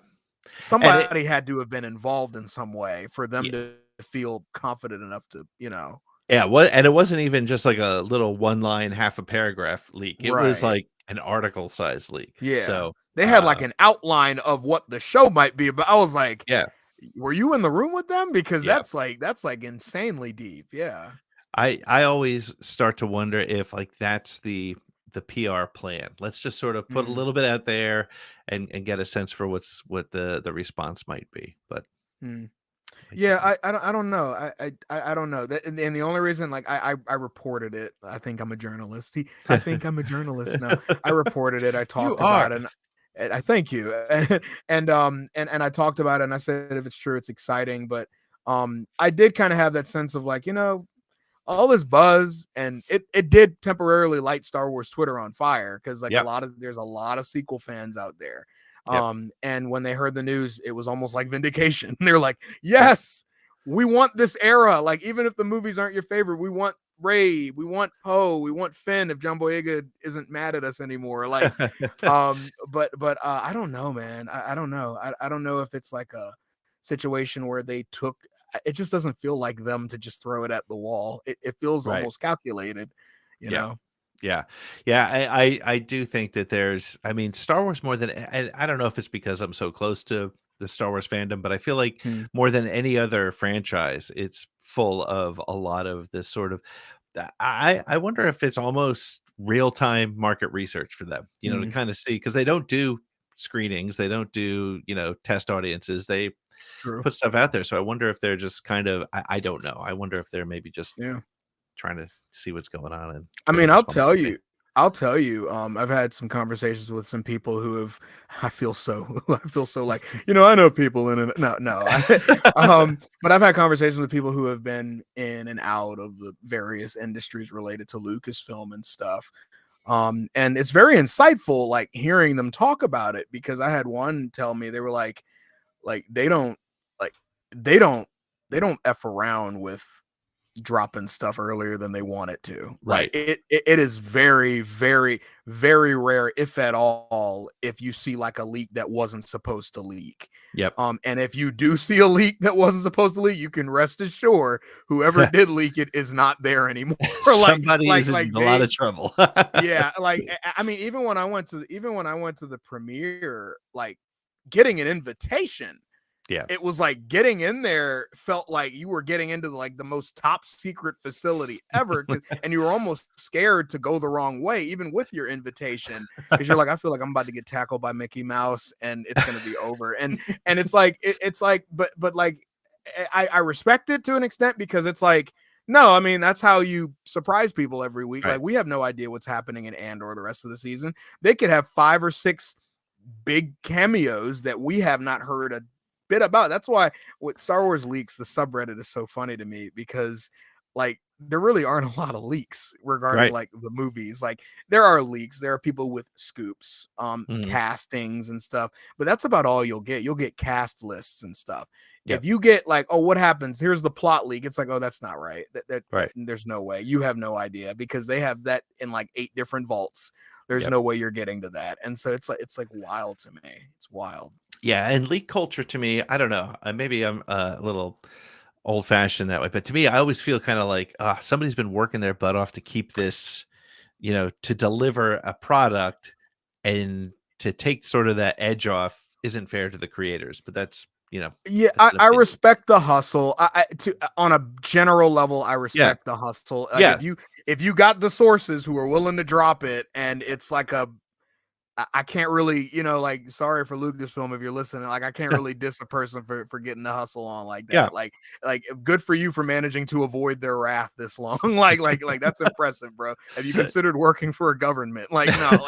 And it somebody had to have been involved in some way for them yeah. to feel confident enough to Yeah, what and it wasn't even just like a little one line, half a paragraph leak. It was right. like an article size leak. Yeah, So, they had like an outline of what the show might be, but I was like, yeah, were you in the room with them? Because yeah. that's like insanely deep. Yeah. I always start to wonder if like that's the PR plan. Let's just sort of put a Mm. little bit out there and get a sense for what the response might be. But Mm. Yeah, I don't know. I don't know. And the only reason, like, I reported it. I think I'm a journalist. I think I'm a journalist now. I reported it. I You talked are. about it. And I thank you. And I talked about it, and I said if it's true, it's exciting. But I did kind of have that sense of like, all this buzz, and it did temporarily light Star Wars Twitter on fire, because like Yep. there's a lot of sequel fans out there. Yep. And when they heard the news, it was almost like vindication. They're like, yes, we want this era. Like, even if the movies aren't your favorite, we want Ray, we want Poe, we want Finn. If John Boyega isn't mad at us anymore, like, but I don't know, man. I don't know. I don't know if it's like a situation where they took. It just doesn't feel like them to just throw it at the wall. It feels Right. almost calculated, you Yeah. know. Yeah. Yeah. I do think that I mean, Star Wars more than, and I don't know if it's because I'm so close to the Star Wars fandom, but I feel like Hmm. more than any other franchise, it's full of a lot of this sort of, I wonder if it's almost real time market research for them, to Mm. kind of see, because they don't do screenings, they don't do, test audiences, they True. put stuff out there. So I wonder if they're just kind of, I don't know. I wonder if they're maybe just Yeah. trying to see what's going on. And I they mean, just want to be- I'll tell you, I've had some conversations with some people who have, I feel so, I feel so like, I know people in it. No. But I've had conversations with people who have been in and out of the various industries related to Lucasfilm and stuff. And it's very insightful, like hearing them talk about it, because I had one tell me, they were like they don't, like, they don't, F around with dropping stuff earlier than they want it to. Right. Like, it is very, very, very rare, if at all, if you see like a leak that wasn't supposed to leak. Yep. And if you do see a leak that wasn't supposed to leak, you can rest assured whoever did leak it is not there anymore. Somebody is in a lot of trouble. Yeah, like, I mean, even when I went to the premiere, like, getting an invitation, Yeah. it was like getting in there felt like you were getting into like the most top secret facility ever, and you were almost scared to go the wrong way, even with your invitation, because you're like, I feel like I'm about to get tackled by Mickey Mouse and it's gonna be over. And it's like but like, I respect it to an extent, because it's like, no, I mean, that's how you surprise people every week. Right. Like, we have no idea what's happening in Andor the rest of the season. They could have 5 or 6 big cameos that we have not heard a bit about. That's why with Star Wars leaks, the subreddit is so funny to me, because like there really aren't a lot of leaks regarding Right. like the movies. Like, there are leaks, there are people with scoops, Mhm. castings and stuff, but that's about all you'll get. You'll get cast lists and stuff. Yep. If you get like, oh, what happens? Here's the plot leak. It's like, oh, that's not right. Right. There's no way. You have no idea, because they have that in like 8 different vaults. There's Yep. no way you're getting to that. And so it's like wild to me. It's wild. Yeah, and leak culture to me, I don't know. Maybe I'm a little old fashioned that way, but to me, I always feel kind of like somebody's been working their butt off to keep this, to deliver a product, and to take sort of that edge off isn't fair to the creators. But that's, Yeah, that's an I opinion. respect the hustle. On a general level, I respect the hustle. Like, Yeah. if you got the sources who are willing to drop it, and it's like I can't really, like, sorry for Lucasfilm if you're listening. Like, I can't really diss a person for getting the hustle on like that. Yeah. Like good for you for managing to avoid their wrath this long. like that's impressive, bro. Have you considered working for a government? Like, no,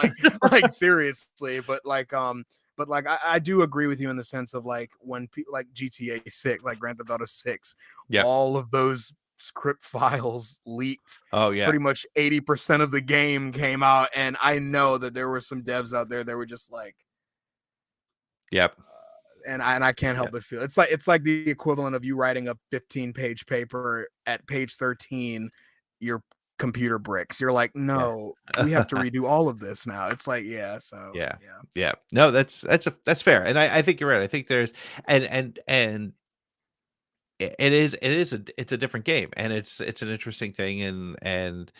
like seriously. But I do agree with you in the sense of like, when like GTA 6, like Grand Theft Auto 6, Yeah. all of those script files leaked. Oh yeah. Pretty much 80% of the game came out, and I know that there were some devs out there that were just like, Yep. and I can't help but feel it's like the equivalent of you writing a 15-page paper at page 13, your computer bricks. You're like, no, we have to redo all of this now. It's like, yeah, so Yeah. No, that's fair, and I think you're right. I think there's and it's a different game, and it's an interesting thing, and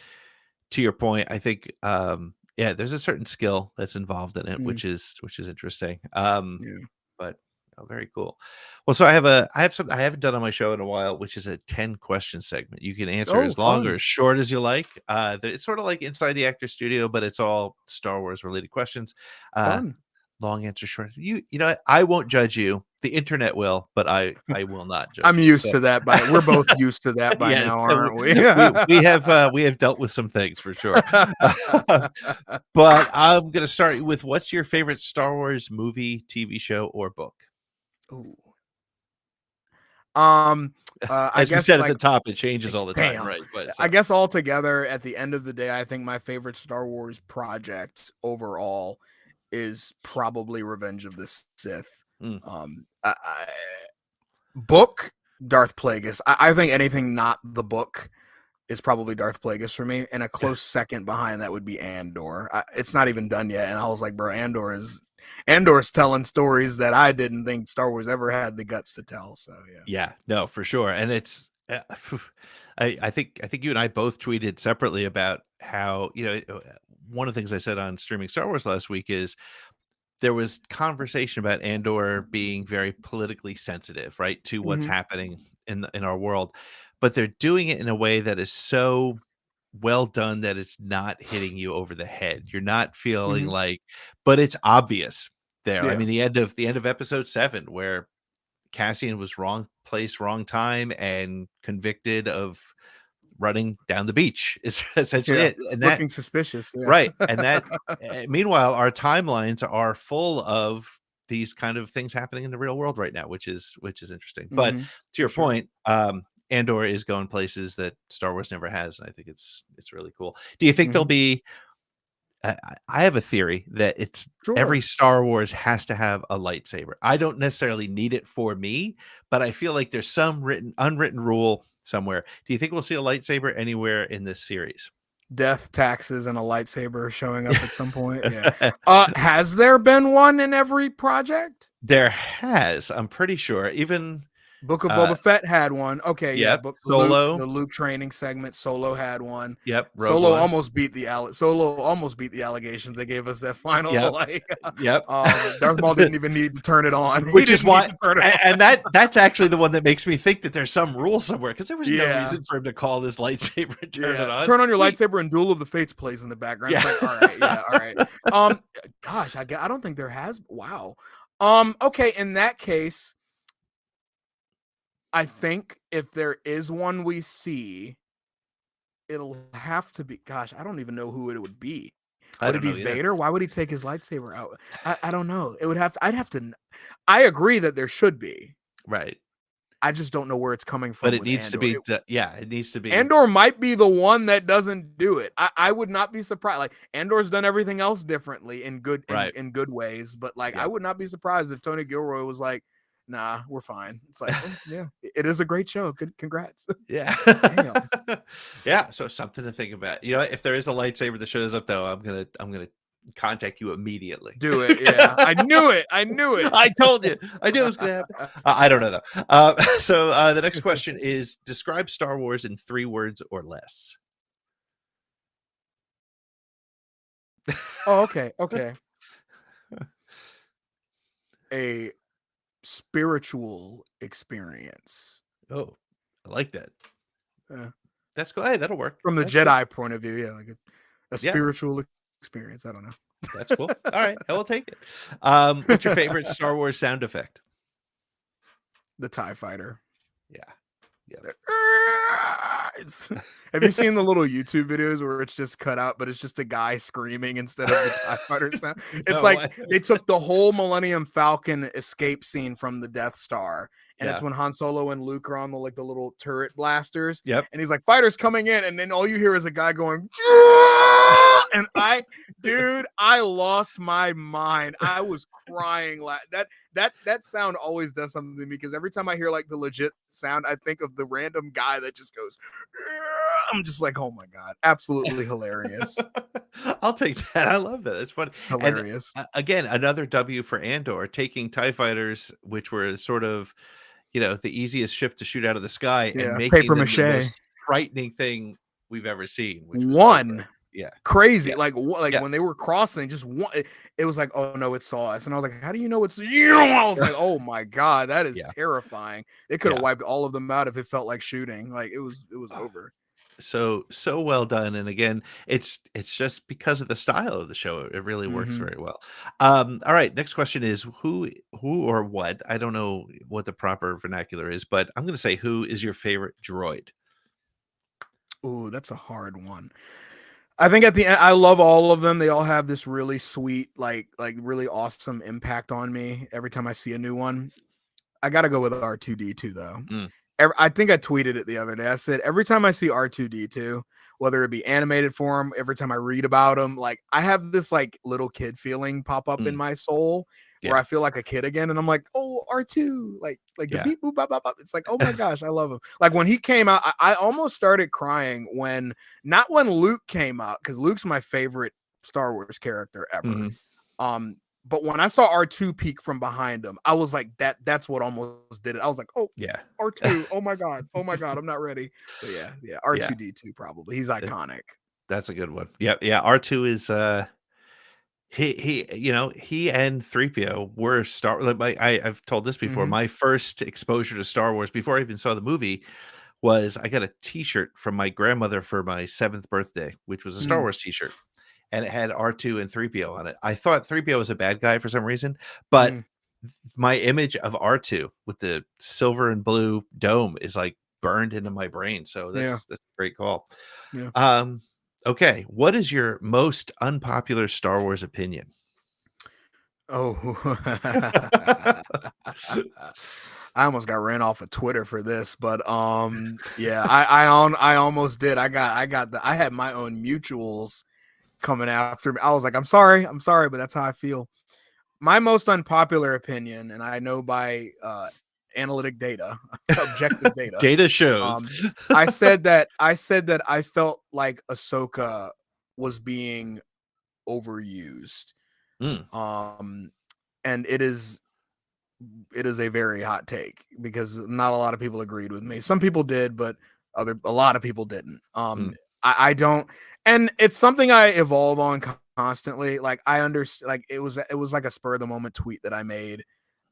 to your point, I think yeah, there's a certain skill that's involved in it, which is interesting. Yeah. But very cool. Well, so I have something I haven't done on my show in a while, which is a 10 question segment. You can answer as long or fun. as short as you like. It's sort of like Inside the Actor Studio, but it's all Star Wars related questions. Fun. Long answer, short. You know what? I won't judge you. The internet will, but I will not. Joseph. I'm used to that. We're both used to that by Yes, now, aren't we? we have dealt with some things for sure. But I'm going to start with, what's your favorite Star Wars movie, TV show, or book? Ooh. As we said at the top, it changes all the time, right? But I guess altogether, at the end of the day, I think my favorite Star Wars project overall is probably Revenge of the Sith. Book, Darth Plagueis. I think anything not the book is probably Darth Plagueis for me, and a close second behind that would be Andor. It's not even done yet, and I was like, bro, Andor's telling stories that I didn't think Star Wars ever had the guts to tell. So yeah, no, for sure. And it's I think you and I both tweeted separately about how, one of the things I said on Streaming Star Wars last week is there was conversation about Andor being very politically sensitive, right, to what's happening in our world, but they're doing it in a way that is so well done that it's not hitting you over the head. You're not feeling like, but it's obvious there. I mean, the end of episode 7, where Cassian was wrong place, wrong time, and convicted of running down the beach is essentially it. And that, looking suspicious, right? And that, meanwhile, our timelines are full of these kind of things happening in the real world right now, which is interesting. But to your point, Andor is going places that Star Wars never has, and I think it's really cool. Do you think there'll be? I have a theory that every Star Wars has to have a lightsaber. I don't necessarily need it for me, but I feel like there's some unwritten rule somewhere. Do you think we'll see a lightsaber anywhere in this series? Death, taxes, and a lightsaber showing up at some point. Yeah. Has there been one in every project? There has. I'm pretty sure. Even Book of Boba Fett had one. Okay, yep. yeah. Solo, the Luke training segment. Solo had one. Yep. Solo almost beat the allegations. They gave us that final. Darth Maul didn't even need to turn it on, which is why. And that's actually the one that makes me think that there's some rule somewhere, because there was no reason for him to call this lightsaber and turn it on. Turn on your lightsaber and Duel of the Fates plays in the background. Yeah. It's like, all right. Gosh, I don't think there has. Wow. Okay, in that case, I think if there is one we see, it'll have to be. Gosh, I don't even know who it would be. Would it be Vader? Why would he take his lightsaber out? I don't know. It would have to. I'd have to. I agree that there should be. Right. I just don't know where it's coming from. But it needs to be. It needs to be. Andor might be the one that doesn't do it. I would not be surprised. Like, Andor's done everything else differently in good in good ways, but like I would not be surprised if Tony Gilroy was like, nah, we're fine. It's like, yeah, it is a great show. Good, congrats. Yeah. Yeah. So something to think about. If there is a lightsaber that shows up, though, I'm gonna contact you immediately. Do it. Yeah. I knew it. I told you. I knew it was gonna happen. I don't know though. So the next question is: describe Star Wars in 3 words or less. Oh, okay. A spiritual experience. Oh, I like that. That's cool. Hey, that'll work from the That's Jedi cool. point of view. Yeah, like a spiritual experience. I don't know. That's cool. All right, I will take it. What's your favorite Star Wars sound effect? The TIE fighter. Yeah. Have you seen the little YouTube videos where it's just cut out, but it's just a guy screaming instead of the TIE fighter sound? It's they took the whole Millennium Falcon escape scene from the Death Star, and it's when Han Solo and Luke are on the little turret blasters. Yep. And he's like, fighters coming in, and then all you hear is a guy going, and I lost my mind. I was crying. That sound always does something to me, because every time I hear the legit sound, I think of the random guy that just goes, I'm just like, oh my God, absolutely hilarious. I'll take that. I love that. It's fun. It's hilarious. And, again, another W for Andor, taking TIE fighters, which were sort of, the easiest ship to shoot out of the sky, and making paper them mache. the most frightening thing we've ever seen. Which was one. Yeah. Crazy. When they were crossing, just one, it was like, oh no, it saw us. And I was like, how do you know it's you? I was like, oh my God, that is terrifying. It could have wiped all of them out if it felt like shooting. Like it was over. so well done. And again, it's just because of the style of the show. It really works Mhm. very well. All right, next question is who or what? I don't know what the proper vernacular is, but I'm going to say who is your favorite droid? Ooh, that's a hard one. I think at the end, I love all of them. They all have this really sweet, like really awesome impact on me every time I see a new one. I gotta go with R2D2 though. Mm. I think I tweeted it the other day. I said every time I see R2D2, whether it be animated form, every time I read about him, like I have this like little kid feeling pop up in Mm. my soul where Yeah. I feel like a kid again, and I'm like, oh R2, like the Yeah. beep boop bop bop bop. It's like, oh my gosh, I love him. Like when he came out, I almost started crying when not when Luke came out because Luke's my favorite Star Wars character ever. Mhm. But when I saw R2 peek from behind him, I was like, that's what almost did it. I was like, oh, Yeah. R2, oh my god, I'm not ready. So yeah, Yeah. R2D2 probably. He's That- iconic. That's a good one. Yeah, yeah. R2 is he and 3PO were Star like I've told this before. Mhm. My first exposure to Star Wars before I even saw the movie was I got a t-shirt from my grandmother for my 7th birthday, which was a Star Mm. Wars t-shirt. And it had R2 and 3PO on it. I thought 3PO was a bad guy for some reason, but Mm. my image of R2 with the silver and blue dome is like burned into my brain. So Yeah. that's a great call. Yeah. Okay, what is your most unpopular Star Wars opinion? Oh, I almost got ran off of Twitter for this, but yeah, I almost did. I had my own mutuals coming after me. I was like, I'm sorry, but that's how I feel. My most unpopular opinion, and I know by analytic data, objective data, Data shows. I said that I felt like Ahsoka was being overused. Mm. And it is a very hot take because not a lot of people agreed with me. Some people did, but a lot of people didn't. I don't, and it's something I evolve on constantly. Like I understand, like it was like a spur of the moment tweet that I made.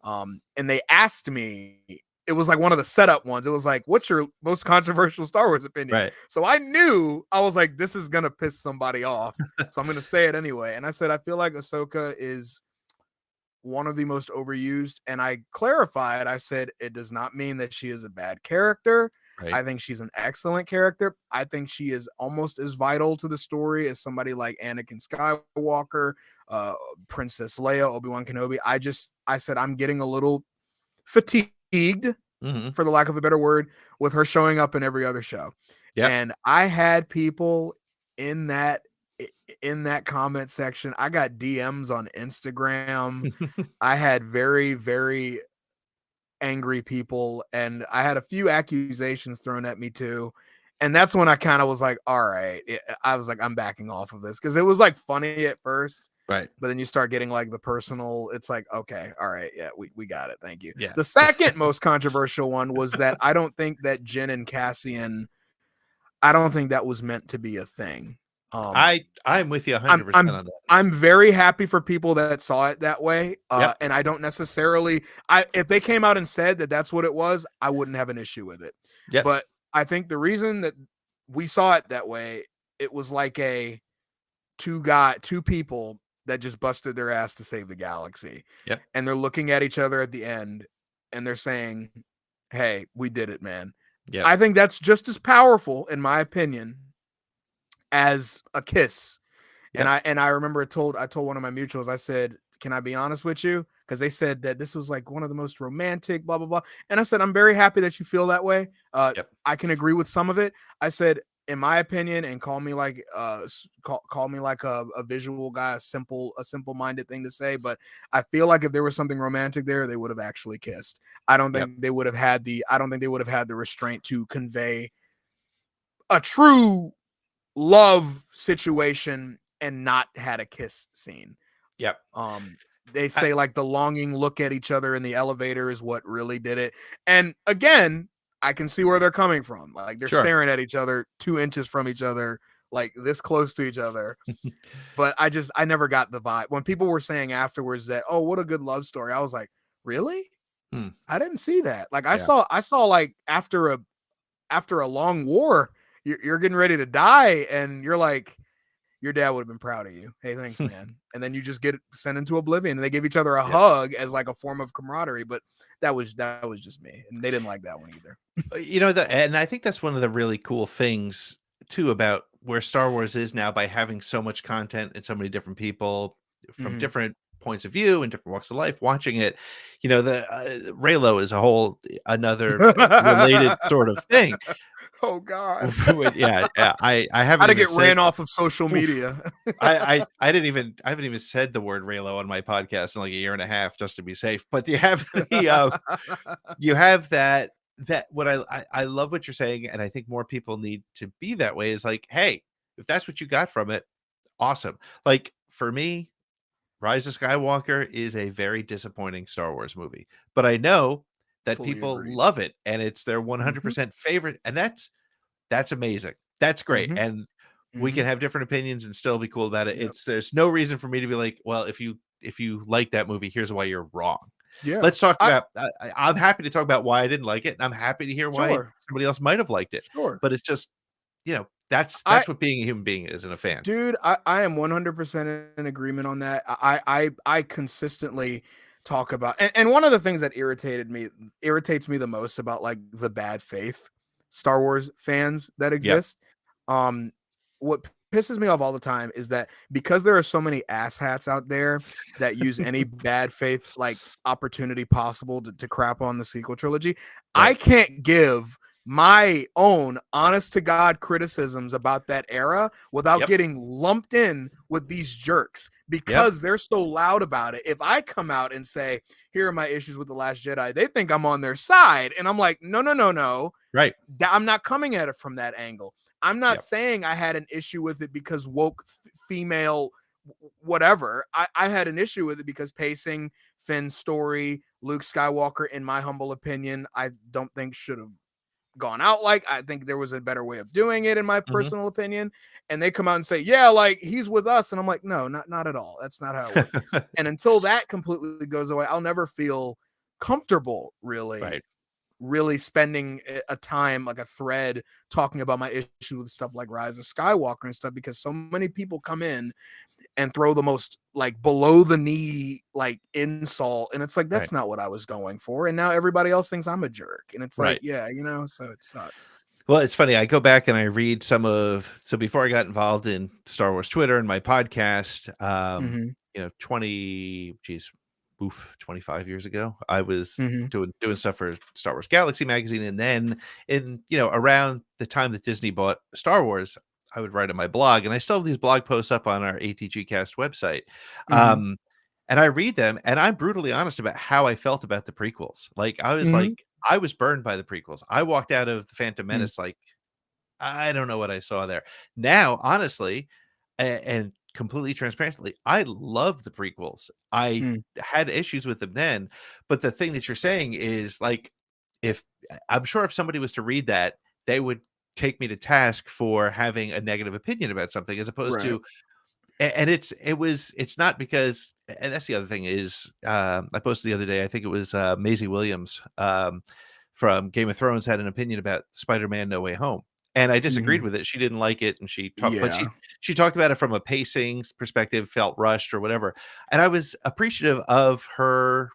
And they asked me, it was like one of the setup ones. It was like, what's your most controversial Star Wars opinion? Right. So I knew, I was like, this is going to piss somebody off. So I'm going to say it anyway. And I said, I feel like Ahsoka is one of the most overused. And I clarified, I said, it does not mean that she is a bad character. Right. I think she's an excellent character. I think she is almost as vital to the story as somebody like Anakin Skywalker, Princess Leia, Obi-Wan Kenobi. I said, I'm getting a little fatigued, for the lack of a better word, with her showing up in every other show. Yep. And I had people in that comment section. I got DMs on Instagram. I had very, very angry people, and I had a few accusations thrown at me too. And that's when I kind of was like, all right. I was like, I'm backing off of this because it was like funny at first. Right. But then you start getting like the personal, it's like, okay, all right, yeah, we got it. Thank you. Yeah. The second most controversial one was that I don't think that Jin and Cassian, I don't think that was meant to be a thing. I'm with you 100% on that. I'm very happy for people that saw it that way. Yep. And I don't necessarily, if they came out and said that that's what it was, I wouldn't have an issue with it. Yep. But I think the reason that we saw it that way, it was like two people that just busted their ass to save the galaxy. Yep. And they're looking at each other at the end and they're saying, hey, we did it, man. Yep. I think that's just as powerful, in my opinion, as a kiss. Yep. And I remember I told one of my mutuals, I said, can I be honest with you? Because they said that this was like one of the most romantic, blah, blah, blah. And I said, I'm very happy that you feel that way. I can agree with some of it. I said, in my opinion, and call me like call me like a visual guy, a simple-minded thing to say, but I feel like if there was something romantic there, they would have actually kissed. I don't think they would have had the restraint to convey a true love situation and not had a kiss scene. Yep. They say like the longing look at each other in the elevator is what really did it. And again, I can see where they're coming from. Like they're staring at each other 2 inches from each other, like this close to each other. But I never got the vibe. When people were saying afterwards that, oh, what a good love story, I was like, really? I didn't see that. Like I saw like after a long war, you're getting ready to die, and you're like, your dad would have been proud of you. Hey, thanks, man. And then you just get sent into oblivion, and they give each other a hug as like a form of camaraderie. But that was just me, and they didn't like that one either. And I think that's one of the really cool things too about where Star Wars is now, by having so much content and so many different people from different points of view and different walks of life watching it. The Raylo is a whole another related sort of thing. Oh God. I haven't how to even get said, ran off of social media. I haven't even said the word Raylo on my podcast in like a year and a half, just to be safe. But you have you have that what I love what you're saying, and I think more people need to be that way, is like, hey, if that's what you got from it, awesome. Like for me, Rise of Skywalker is a very disappointing Star Wars movie, but I know that Fully people agreed. love it and it's their 100% favorite, and that's amazing. That's great. And we can have different opinions and still be cool about it. There's no reason for me to be like, well, if you like that movie, here's why you're wrong. Yeah. Let's talk about I'm happy to talk about why I didn't like it, and I'm happy to hear why somebody else might have liked it. Sure. But it's just, that's what being a human being is, and a fan. Dude, I am 100% in agreement on that. I consistently talk about, and one of the things that irritates me the most about like the bad faith Star Wars fans that exist. What pisses me off all the time is that because there are so many asshats out there that use any bad faith like opportunity possible to crap on the sequel trilogy, I can't give my own honest to God criticisms about that era without getting lumped in with these jerks because they're so loud about it. If I come out and say, here are my issues with The Last Jedi, they think I'm on their side. And I'm like, no. Right. I'm not coming at it from that angle. I'm not saying I had an issue with it because woke female whatever. I had an issue with it because pacing, Finn's story, Luke Skywalker, in my humble opinion, I don't think should have gone out. Like, I think there was a better way of doing it, in my personal opinion. And they come out and say, yeah, like he's with us, and I'm like, no, not at all. That's not how it works. And until that completely goes away, I'll never feel comfortable really spending a time, like a thread, talking about my issue with stuff like Rise of Skywalker and stuff, because so many people come in and throw the most like below the knee like insult, and it's like, that's not what I was going for, and now everybody else thinks I'm a jerk, and it's like, so it sucks. Well, it's funny, I go back and I read so before I got involved in Star Wars Twitter and my podcast, 25 years ago, I was doing stuff for Star Wars Galaxy magazine, and then around the time that Disney bought Star Wars, I would write on my blog, and I still have these blog posts up on our ATG Cast website. And I read them, and I'm brutally honest about how I felt about the prequels. Like, I was like, I was burned by the prequels. I walked out of the Phantom Menace like, I don't know what I saw there. Now, honestly, and completely transparently, I love the prequels. I had issues with them then, but the thing that you're saying is like, I'm sure if somebody was to read that, they would take me to task for having a negative opinion about something, as opposed to, and it's not because, and that's the other thing is, I posted the other day, I think it was Maisie Williams from Game of Thrones had an opinion about Spider-Man No Way Home, and I disagreed with it. She didn't like it, and she talked, but she talked about it from a pacing perspective, felt rushed or whatever, and I was appreciative of her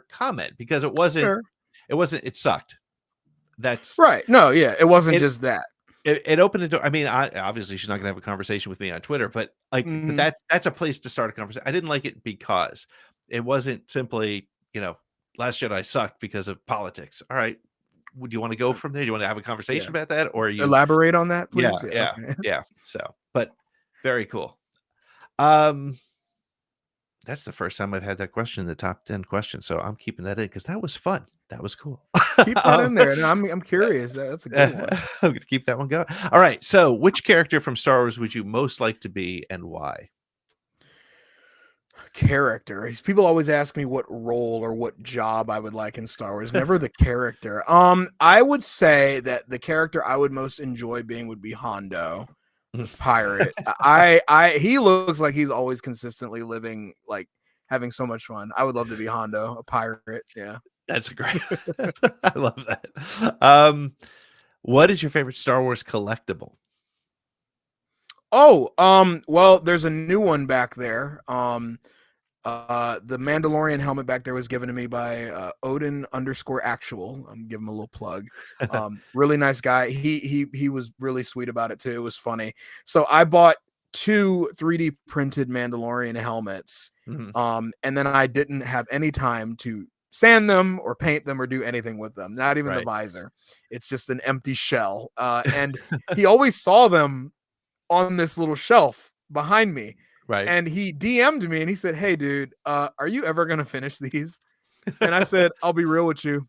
comment, because it wasn't it sucked. That's right. No, it wasn't just that. It opened the door. I mean, obviously she's not gonna have a conversation with me on Twitter, but like, but that's a place to start a conversation. I didn't like it because it wasn't simply, Last Jedi sucked because of politics. All right, would you want to go from there? Do you want to have a conversation about that, or you elaborate on that, please? Yeah. So, but very cool. That's the first time I've had that question in the top 10 questions, so I'm keeping that in because that was fun. That was cool. Keep that in there. No, I'm curious. That's a good one. I'm gonna keep that one going. All right. So, which character from Star Wars would you most like to be, and why? Character. People always ask me what role or what job I would like in Star Wars. Never the character. I would say that the character I would most enjoy being would be Hondo, the pirate. He looks like he's always consistently living, like having so much fun. I would love to be Hondo, a pirate. Yeah. That's great. I love that. What is your favorite Star Wars collectible? Oh, well, there's a new one back there. The Mandalorian helmet back there was given to me by Odin_actual. I'm giving him a little plug. Really nice guy. He was really sweet about it too. It was funny. So I bought 2 3D printed Mandalorian helmets. Mhm. And then I didn't have any time to sand them or paint them or do anything with them. Not even the Right. visor. It's just an empty shell. And he always saw them on this little shelf behind me. Right. And he DM'd me and he said, "Hey dude, are you ever gonna finish these?" And I said, "I'll be real with you.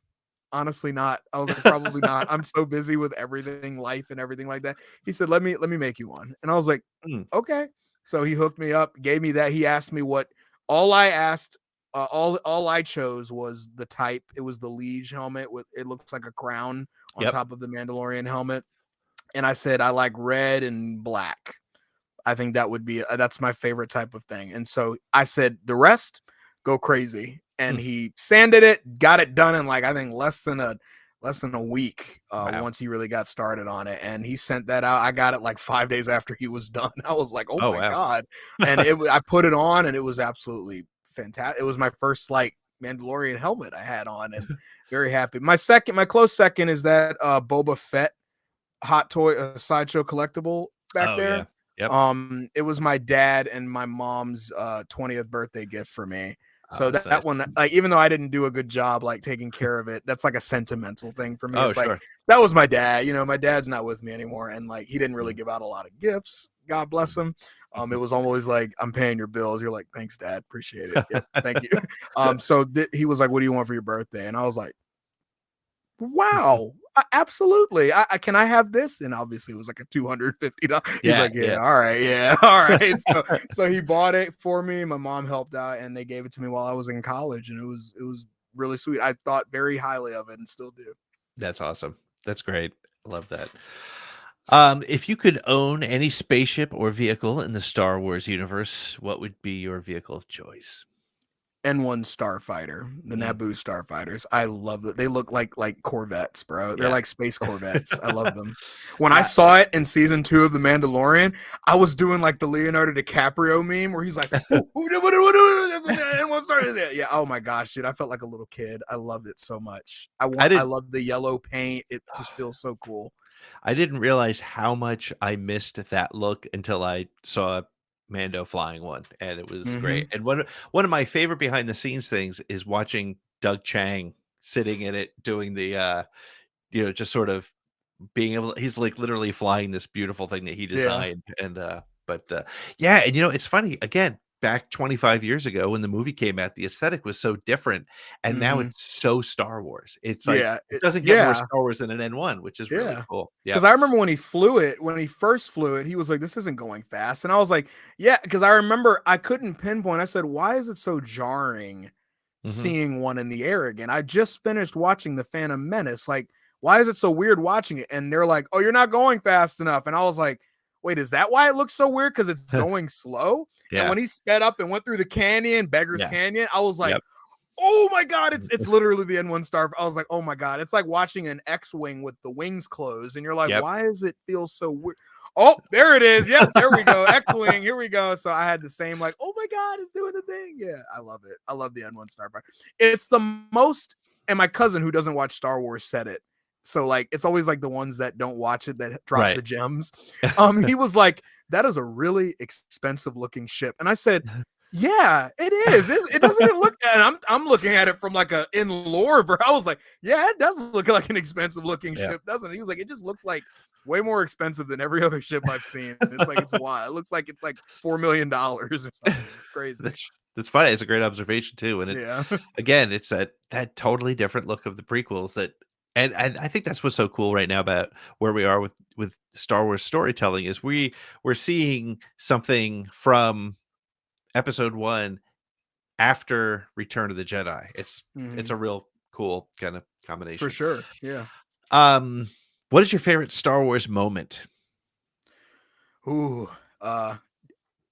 Honestly not." I was like, "Probably not. I'm so busy with everything, life and everything like that." He said, let me make you one." And I was like, Mm. "Okay." So he hooked me up, gave me that. He asked me what all I asked, all I chose was the type. It was the Liege helmet with it looks like a crown on Yep. top of the Mandalorian helmet. And I said, "I like red and black. I think that would be that's my favorite type of thing." And so I said, "The rest, go crazy." And he sanded it, got it done in like I think less than a week. Wow. Once he really got started on it, and he sent that out. I got it like 5 days after he was done. I was like, "Oh Oh, my wow. god!" And I put it on, and it was absolutely fantastic. It was my first like Mandalorian helmet I had on, and very happy. My close second is that Boba Fett hot toy sideshow collectible back Oh, yeah. there. Yep. It was my dad and my mom's 20th birthday gift for me. Oh, So that's that nice. one, like, even though I didn't do a good job like taking care of it, that's like a sentimental thing for me. Oh, It's like sure. that was my dad. You know, my dad's not with me anymore, and like he didn't Mm. really give out a lot of gifts. God bless him. It was always like, "I'm paying your bills." You're like, "Thanks, Dad. Appreciate it. Yep, thank you." So he was like, "What do you want for your birthday?" And I was like, "Wow, absolutely. Can I have this?" And obviously it was like a $250. He's Yeah, like, "Yeah, yeah. all right, yeah, all right." So he bought it for me. My mom helped out, and they gave it to me while I was in college, and it was really sweet. I thought very highly of it, and still do. That's awesome. That's great. I love that. If you could own any spaceship or vehicle in the Star Wars universe, what would be your vehicle of choice? N1 Starfighter, the Naboo Starfighters. I love that. They look like Corvettes, bro. They're Yeah. like space Corvettes. I love them. When I saw it in season 2 of The Mandalorian, I was doing like the Leonardo DiCaprio meme where he's like, N1 Starfighter. Yeah. Oh my gosh, dude. I felt like a little kid. I loved it so much. I love the yellow paint. It just feels so cool. I didn't realize how much I missed that look until I saw Mando flying one, and it was great. And one of my favorite behind the scenes things is watching Doug Chang sitting in it doing the just sort of being able he's like literally flying this beautiful thing that he Yeah. designed. And yeah, and it's funny, again, back 25 years ago when the movie came out, the aesthetic was so different, and now Mhm. it's so Star Wars. It's like Yeah. it doesn't get more Yeah. Star Wars than an N1, which is really Yeah. cool. Yeah. Because I remember when he first flew it, he was like, "This isn't going fast." And I was like, "Yeah," because I remember I couldn't pinpoint. I said, "Why is it so jarring Mhm. seeing one in the air again? I just finished watching The Phantom Menace. Like, why is it so weird watching it?" And they're like, "Oh, you're not going fast enough." And I was like, "Wait, is that why it looks so weird? Because it's going slow?" And Yeah. when he sped up and went through the canyon, Beggar's Yeah. Canyon, I was like, Yep. "Oh my god, it's literally the N1 Star." I was like, "Oh my god." It's like watching an X-wing with the wings closed, and you're like, Yep. "Why does it feel so weird?" Oh, there it is. Yep, there we go. X-wing, here we go. So I had the same like, "Oh my god, it's doing the thing." Yeah, I love it. I love the N1 Starfighter. It's the most, and my cousin who doesn't watch Star Wars said it. So like it's always like the ones that don't watch it that drop Right. the gems. He was like, "That is a really expensive looking ship." And I said, "Yeah, it is. It doesn't it look?" And I'm looking at it from like a in lore. I was like, "Yeah, it does look like an expensive looking Yeah. ship, doesn't it?" He was like, "It just looks like way more expensive than every other ship I've seen." It's like it's wild. It looks like it's like $4 million or something. It's crazy. That's funny. It's a great observation too. And Yeah. again, it's that totally different look of the prequels and I think that's what's so cool right now about where we are with Star Wars storytelling is we're seeing something from episode 1 after Return of the Jedi. It's Mhm. a real cool kind of For combination. sure. Yeah. What is your favorite Star Wars moment? Ooh.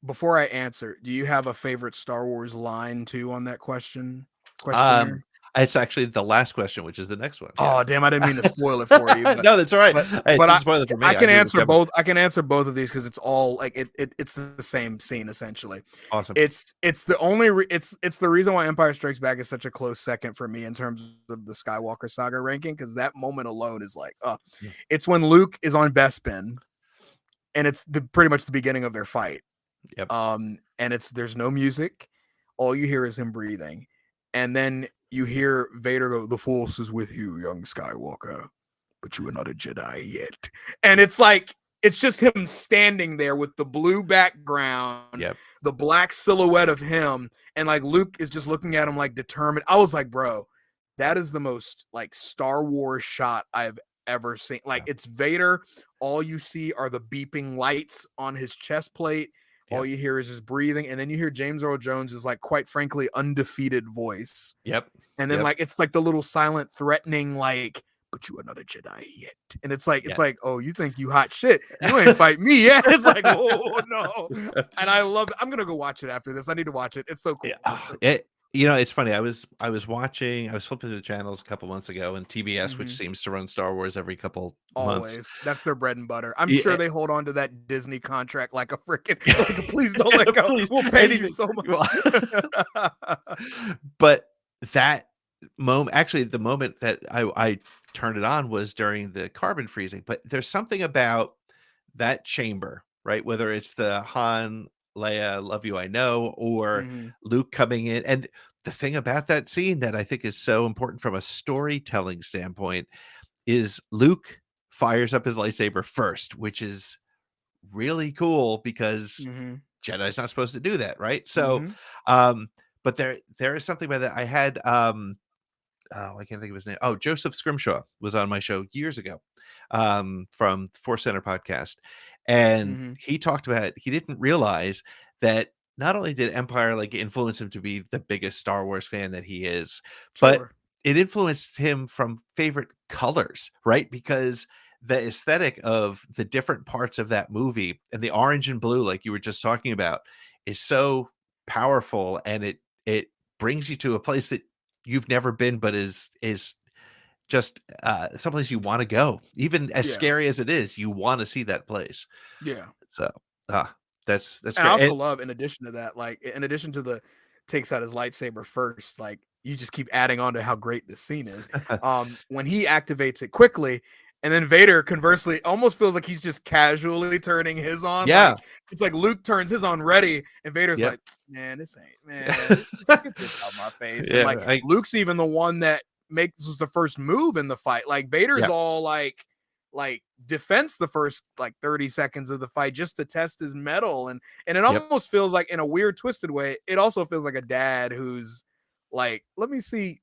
Before I answer, do you have a favorite Star Wars line too on that questionnaire? It's actually the last question, which is the next one. Oh Yes. damn! I didn't mean to spoil it for you. But, No, that's all right. But, Hey, but didn't spoil it for me. I can knew it was answer coming. both. I can answer both of these because it's all like it's the same scene essentially. Awesome. It's the only it's the reason why Empire Strikes Back is such a close second for me in terms of the Skywalker saga ranking, because that moment alone is like, it's when Luke is on Bespin, and it's pretty much the beginning of their fight. Yep. And there's no music, all you hear is him breathing, and then you hear Vader go, "The Force is with you, young Skywalker, but you are not a Jedi yet." And it's like, it's just him standing there with the blue background, the black silhouette of him, and like Luke is just looking at him like determined. I was like, bro, that is the most like Star Wars shot I've ever seen. Like, it's Vader. All you see are the beeping lights on his chest plate. All you hear is his breathing, and then you hear James Earl Jones' like, quite frankly, undefeated voice. And then like, it's like the little silent threatening, like, "But you are not a Jedi yet." And it's like, oh, you think you hot shit? You ain't fight me yet. It's like, oh no. And I love it. I'm gonna go watch it after this. I need to watch it. It's so cool. It's so cool. It's funny. I was flipping through the channels a couple months ago, and TBS, which seems to run Star Wars every couple Always. months. That's their bread and butter. I'm sure they hold on to that Disney contract like a freaking, like, please don't let go. We'll pay you so much. But that moment, actually, the moment that I turned it on was during the carbon freezing. But there's something about that chamber, right? Whether it's the Han, Leia, love you, I know, or Luke coming in. And the thing about that scene that I think is so important from a storytelling standpoint is Luke fires up his lightsaber first, which is really cool because Jedi's not supposed to do that, right? So, but there is something about that. I had I can't think of his name. Oh, Joseph Scrimshaw was on my show years ago, from the Force Center podcast, and he talked about, he didn't realize that not only did Empire like influence him to be the biggest Star Wars fan that he is, but it influenced him from favorite colors, right? Because the aesthetic of the different parts of that movie and the orange and blue, like you were just talking about, is so powerful, and it brings you to a place that you've never been, but is just someplace you want to go, even as scary as it is. You want to see that place. So that's and great. I also love, in addition to that, like, in addition to the takes out his lightsaber first, like, you just keep adding on to how great this scene is. When he activates it quickly, and then Vader conversely almost feels like he's just casually turning his on. Like, it's like Luke turns his on ready, and Vader's like, man, this ain't, man, get this out my face. And like, Luke's even the one that makes the first move in the fight. Like, Vader's all like defense the first like 30 seconds of the fight just to test his mettle, and it almost feels like, in a weird twisted way, it also feels like a dad who's like, let me see,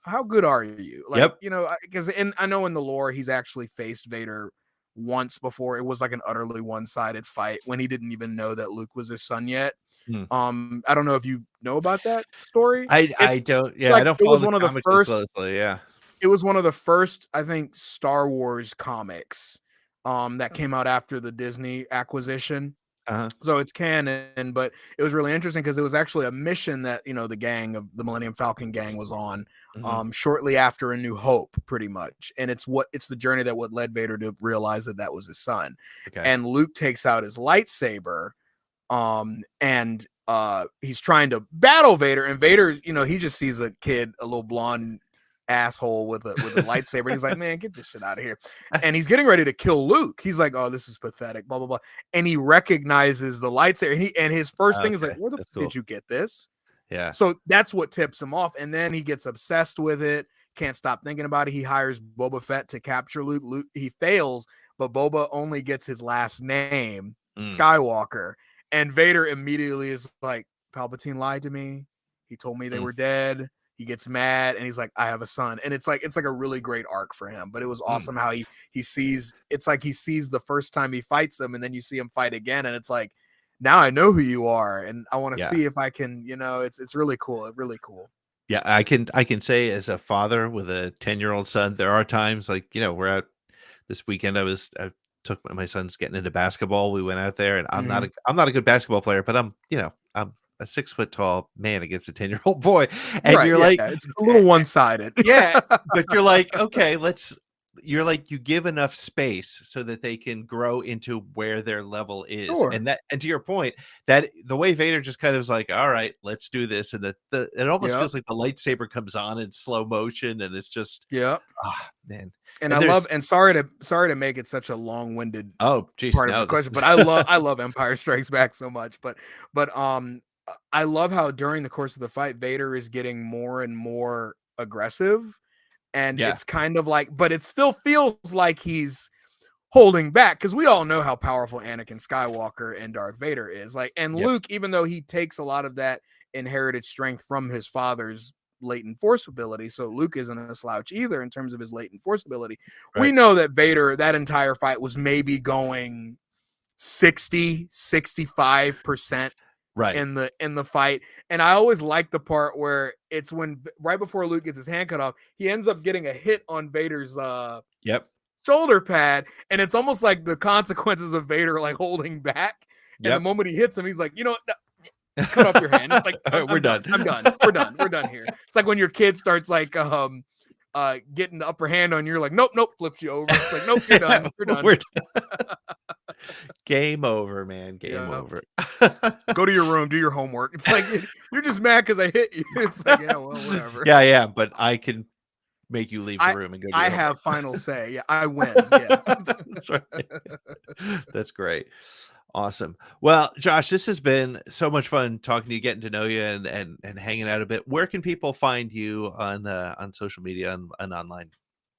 how good are you? Like, you know, because I know in the lore he's actually faced Vader once before. It was like an utterly one-sided fight when he didn't even know that Luke was his son yet. I don't know if you know about that story. I don't. Yeah, like, I don't it follow was the one of the comics as first closely. Yeah. It was one of the first, I think, Star Wars comics that came out after the Disney acquisition. So it's canon, but it was really interesting because it was actually a mission that, you know, the gang of the Millennium Falcon gang was on shortly after A New Hope, pretty much. And it's the journey that what led Vader to realize that that was his son. And Luke takes out his lightsaber, and he's trying to battle Vader, and Vader, you know, he just sees a kid, a little blonde asshole with a lightsaber, and he's like, man, get this shit out of here. And he's getting ready to kill Luke. He's like, oh, this is pathetic, blah blah blah. And he recognizes the lightsaber, and his first thing is like, where the fuck did you get this? So that's what tips him off, and then he gets obsessed with it, can't stop thinking about it. He hires Boba Fett to capture Luke. He fails, but Boba only gets his last name, Skywalker. And Vader immediately is like, Palpatine lied to me. He told me they were dead. He gets mad, and he's like, I have a son. And it's like a really great arc for him. But it was awesome how he sees, it's like he sees the first time he fights him, and then you see him fight again, and it's like, now I know who you are, and I want to see if I can, you know, it's really cool. Really cool. Yeah, I can say, as a father with a 10-year-old son, there are times, like, you know, we're out this weekend. I took my son's getting into basketball. We went out there, and I'm not a good basketball player, but I'm a 6 foot tall man against a 10-year-old boy, and Right, you're yeah, like, it's a little one-sided. yeah, but you're like, okay, you're like, you give enough space so that they can grow into where their level is. Sure. And to your point, that the way Vader just kind of was like, all right, let's do this. And it almost feels like the lightsaber comes on in slow motion, and it's just, man. And I love, and sorry to make it such a long-winded part of the question, but I love Empire Strikes Back so much. But I love how during the course of the fight, Vader is getting more and more aggressive. And it's kind of like, but it still feels like he's holding back, because we all know how powerful Anakin Skywalker and Darth Vader is. Like, and Luke, even though he takes a lot of that inherited strength from his father's latent force ability, so Luke isn't a slouch either in terms of his latent force ability. Right. We know that Vader, that entire fight was maybe going 65% right in the fight. And I always like the part where it's when right before Luke gets his hand cut off, he ends up getting a hit on Vader's shoulder pad, and it's almost like the consequences of Vader like holding back. And the moment he hits him, he's like, you know, cut off your hand. It's like, we're done. I'm done. We're done. We're done here. It's like when your kid starts like getting the upper hand on you, you're like, nope, flips you over. It's like, nope, you're done. We're done. Game over, man. Game over. Go to your room, do your homework. It's like, you're just mad because I hit you. It's like, yeah, well, whatever. Yeah, but I can make you leave the room and go to your have homework. final say. Yeah, I win. Yeah. That's right. That's great. Awesome. Well, Josh, this has been so much fun talking to you, getting to know you, and hanging out a bit. Where can people find you on social media and online?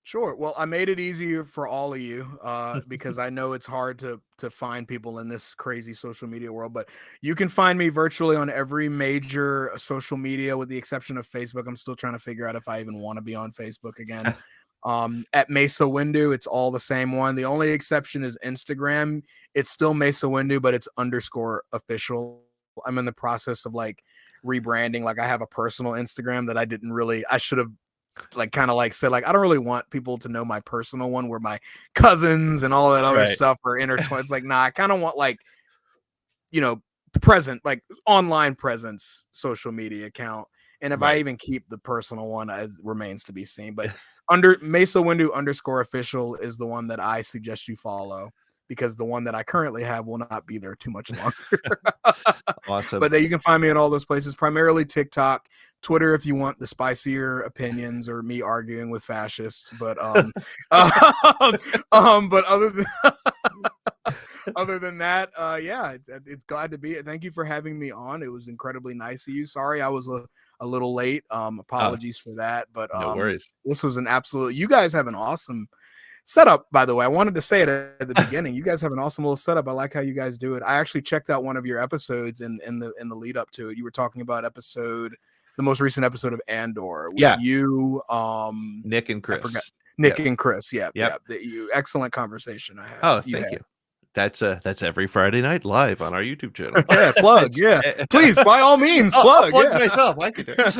Sure. Well, I made it easier for all of you because I know it's hard to find people in this crazy social media world, but you can find me virtually on every major social media with the exception of Facebook. I'm still trying to figure out if I even want to be on Facebook again. At Maceahwindu, it's all the same one. The only exception is Instagram. It's still Maceahwindu, but it's _official. I'm in the process of like rebranding. Like I have a personal Instagram that I should have like kind of like said, like, I don't really want people to know my personal one where my cousins and all that other stuff are intertwined. It's like, nah, I kind of want like, present, like online presence, social media account. And if I even keep the personal one, it remains to be seen. But under Maceahwindu _official is the one that I suggest you follow, because the one that I currently have will not be there too much longer. Awesome. But you can find me in all those places, primarily TikTok, Twitter if you want the spicier opinions or me arguing with fascists. But but other than that, it's glad to be. Thank you for having me on. It was incredibly nice of you. Sorry I was a little late. Apologies for that. But no worries. This was an absolute. You guys have an awesome setup, by the way. I wanted to say it at the beginning. You guys have an awesome little setup. I like how you guys do it. I actually checked out one of your episodes in the lead up to it. You were talking about the most recent episode of Andor with you, Nick and Chris. And Chris. Yeah. Excellent conversation I had. Oh, thank you. That's every Friday night live on our YouTube channel. Yeah, plug. Yeah, please, by all means, plug. I'll plug myself. I could do it.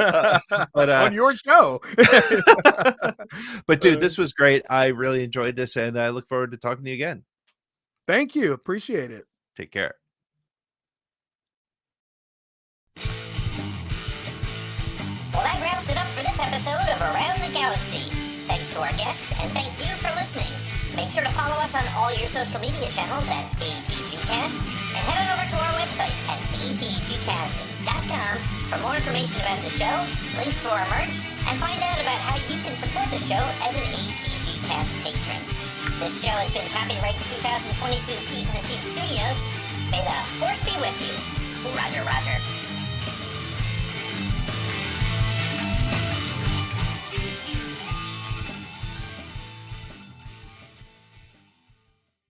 But on your show. But dude, this was great. I really enjoyed this, and I look forward to talking to you again. Thank you. Appreciate it. Take care. Well, that wraps it up for this episode of Around the Galaxy. Thanks to our guest, and thank you for listening. Make sure to follow us on all your social media channels at ATGcast, and head on over to our website at atgcast.com for more information about the show, links to our merch, and find out about how you can support the show as an ATGcast patron. This show has been copyright 2022 Pete in the Seat Studios. May the Force be with you. Roger, Roger.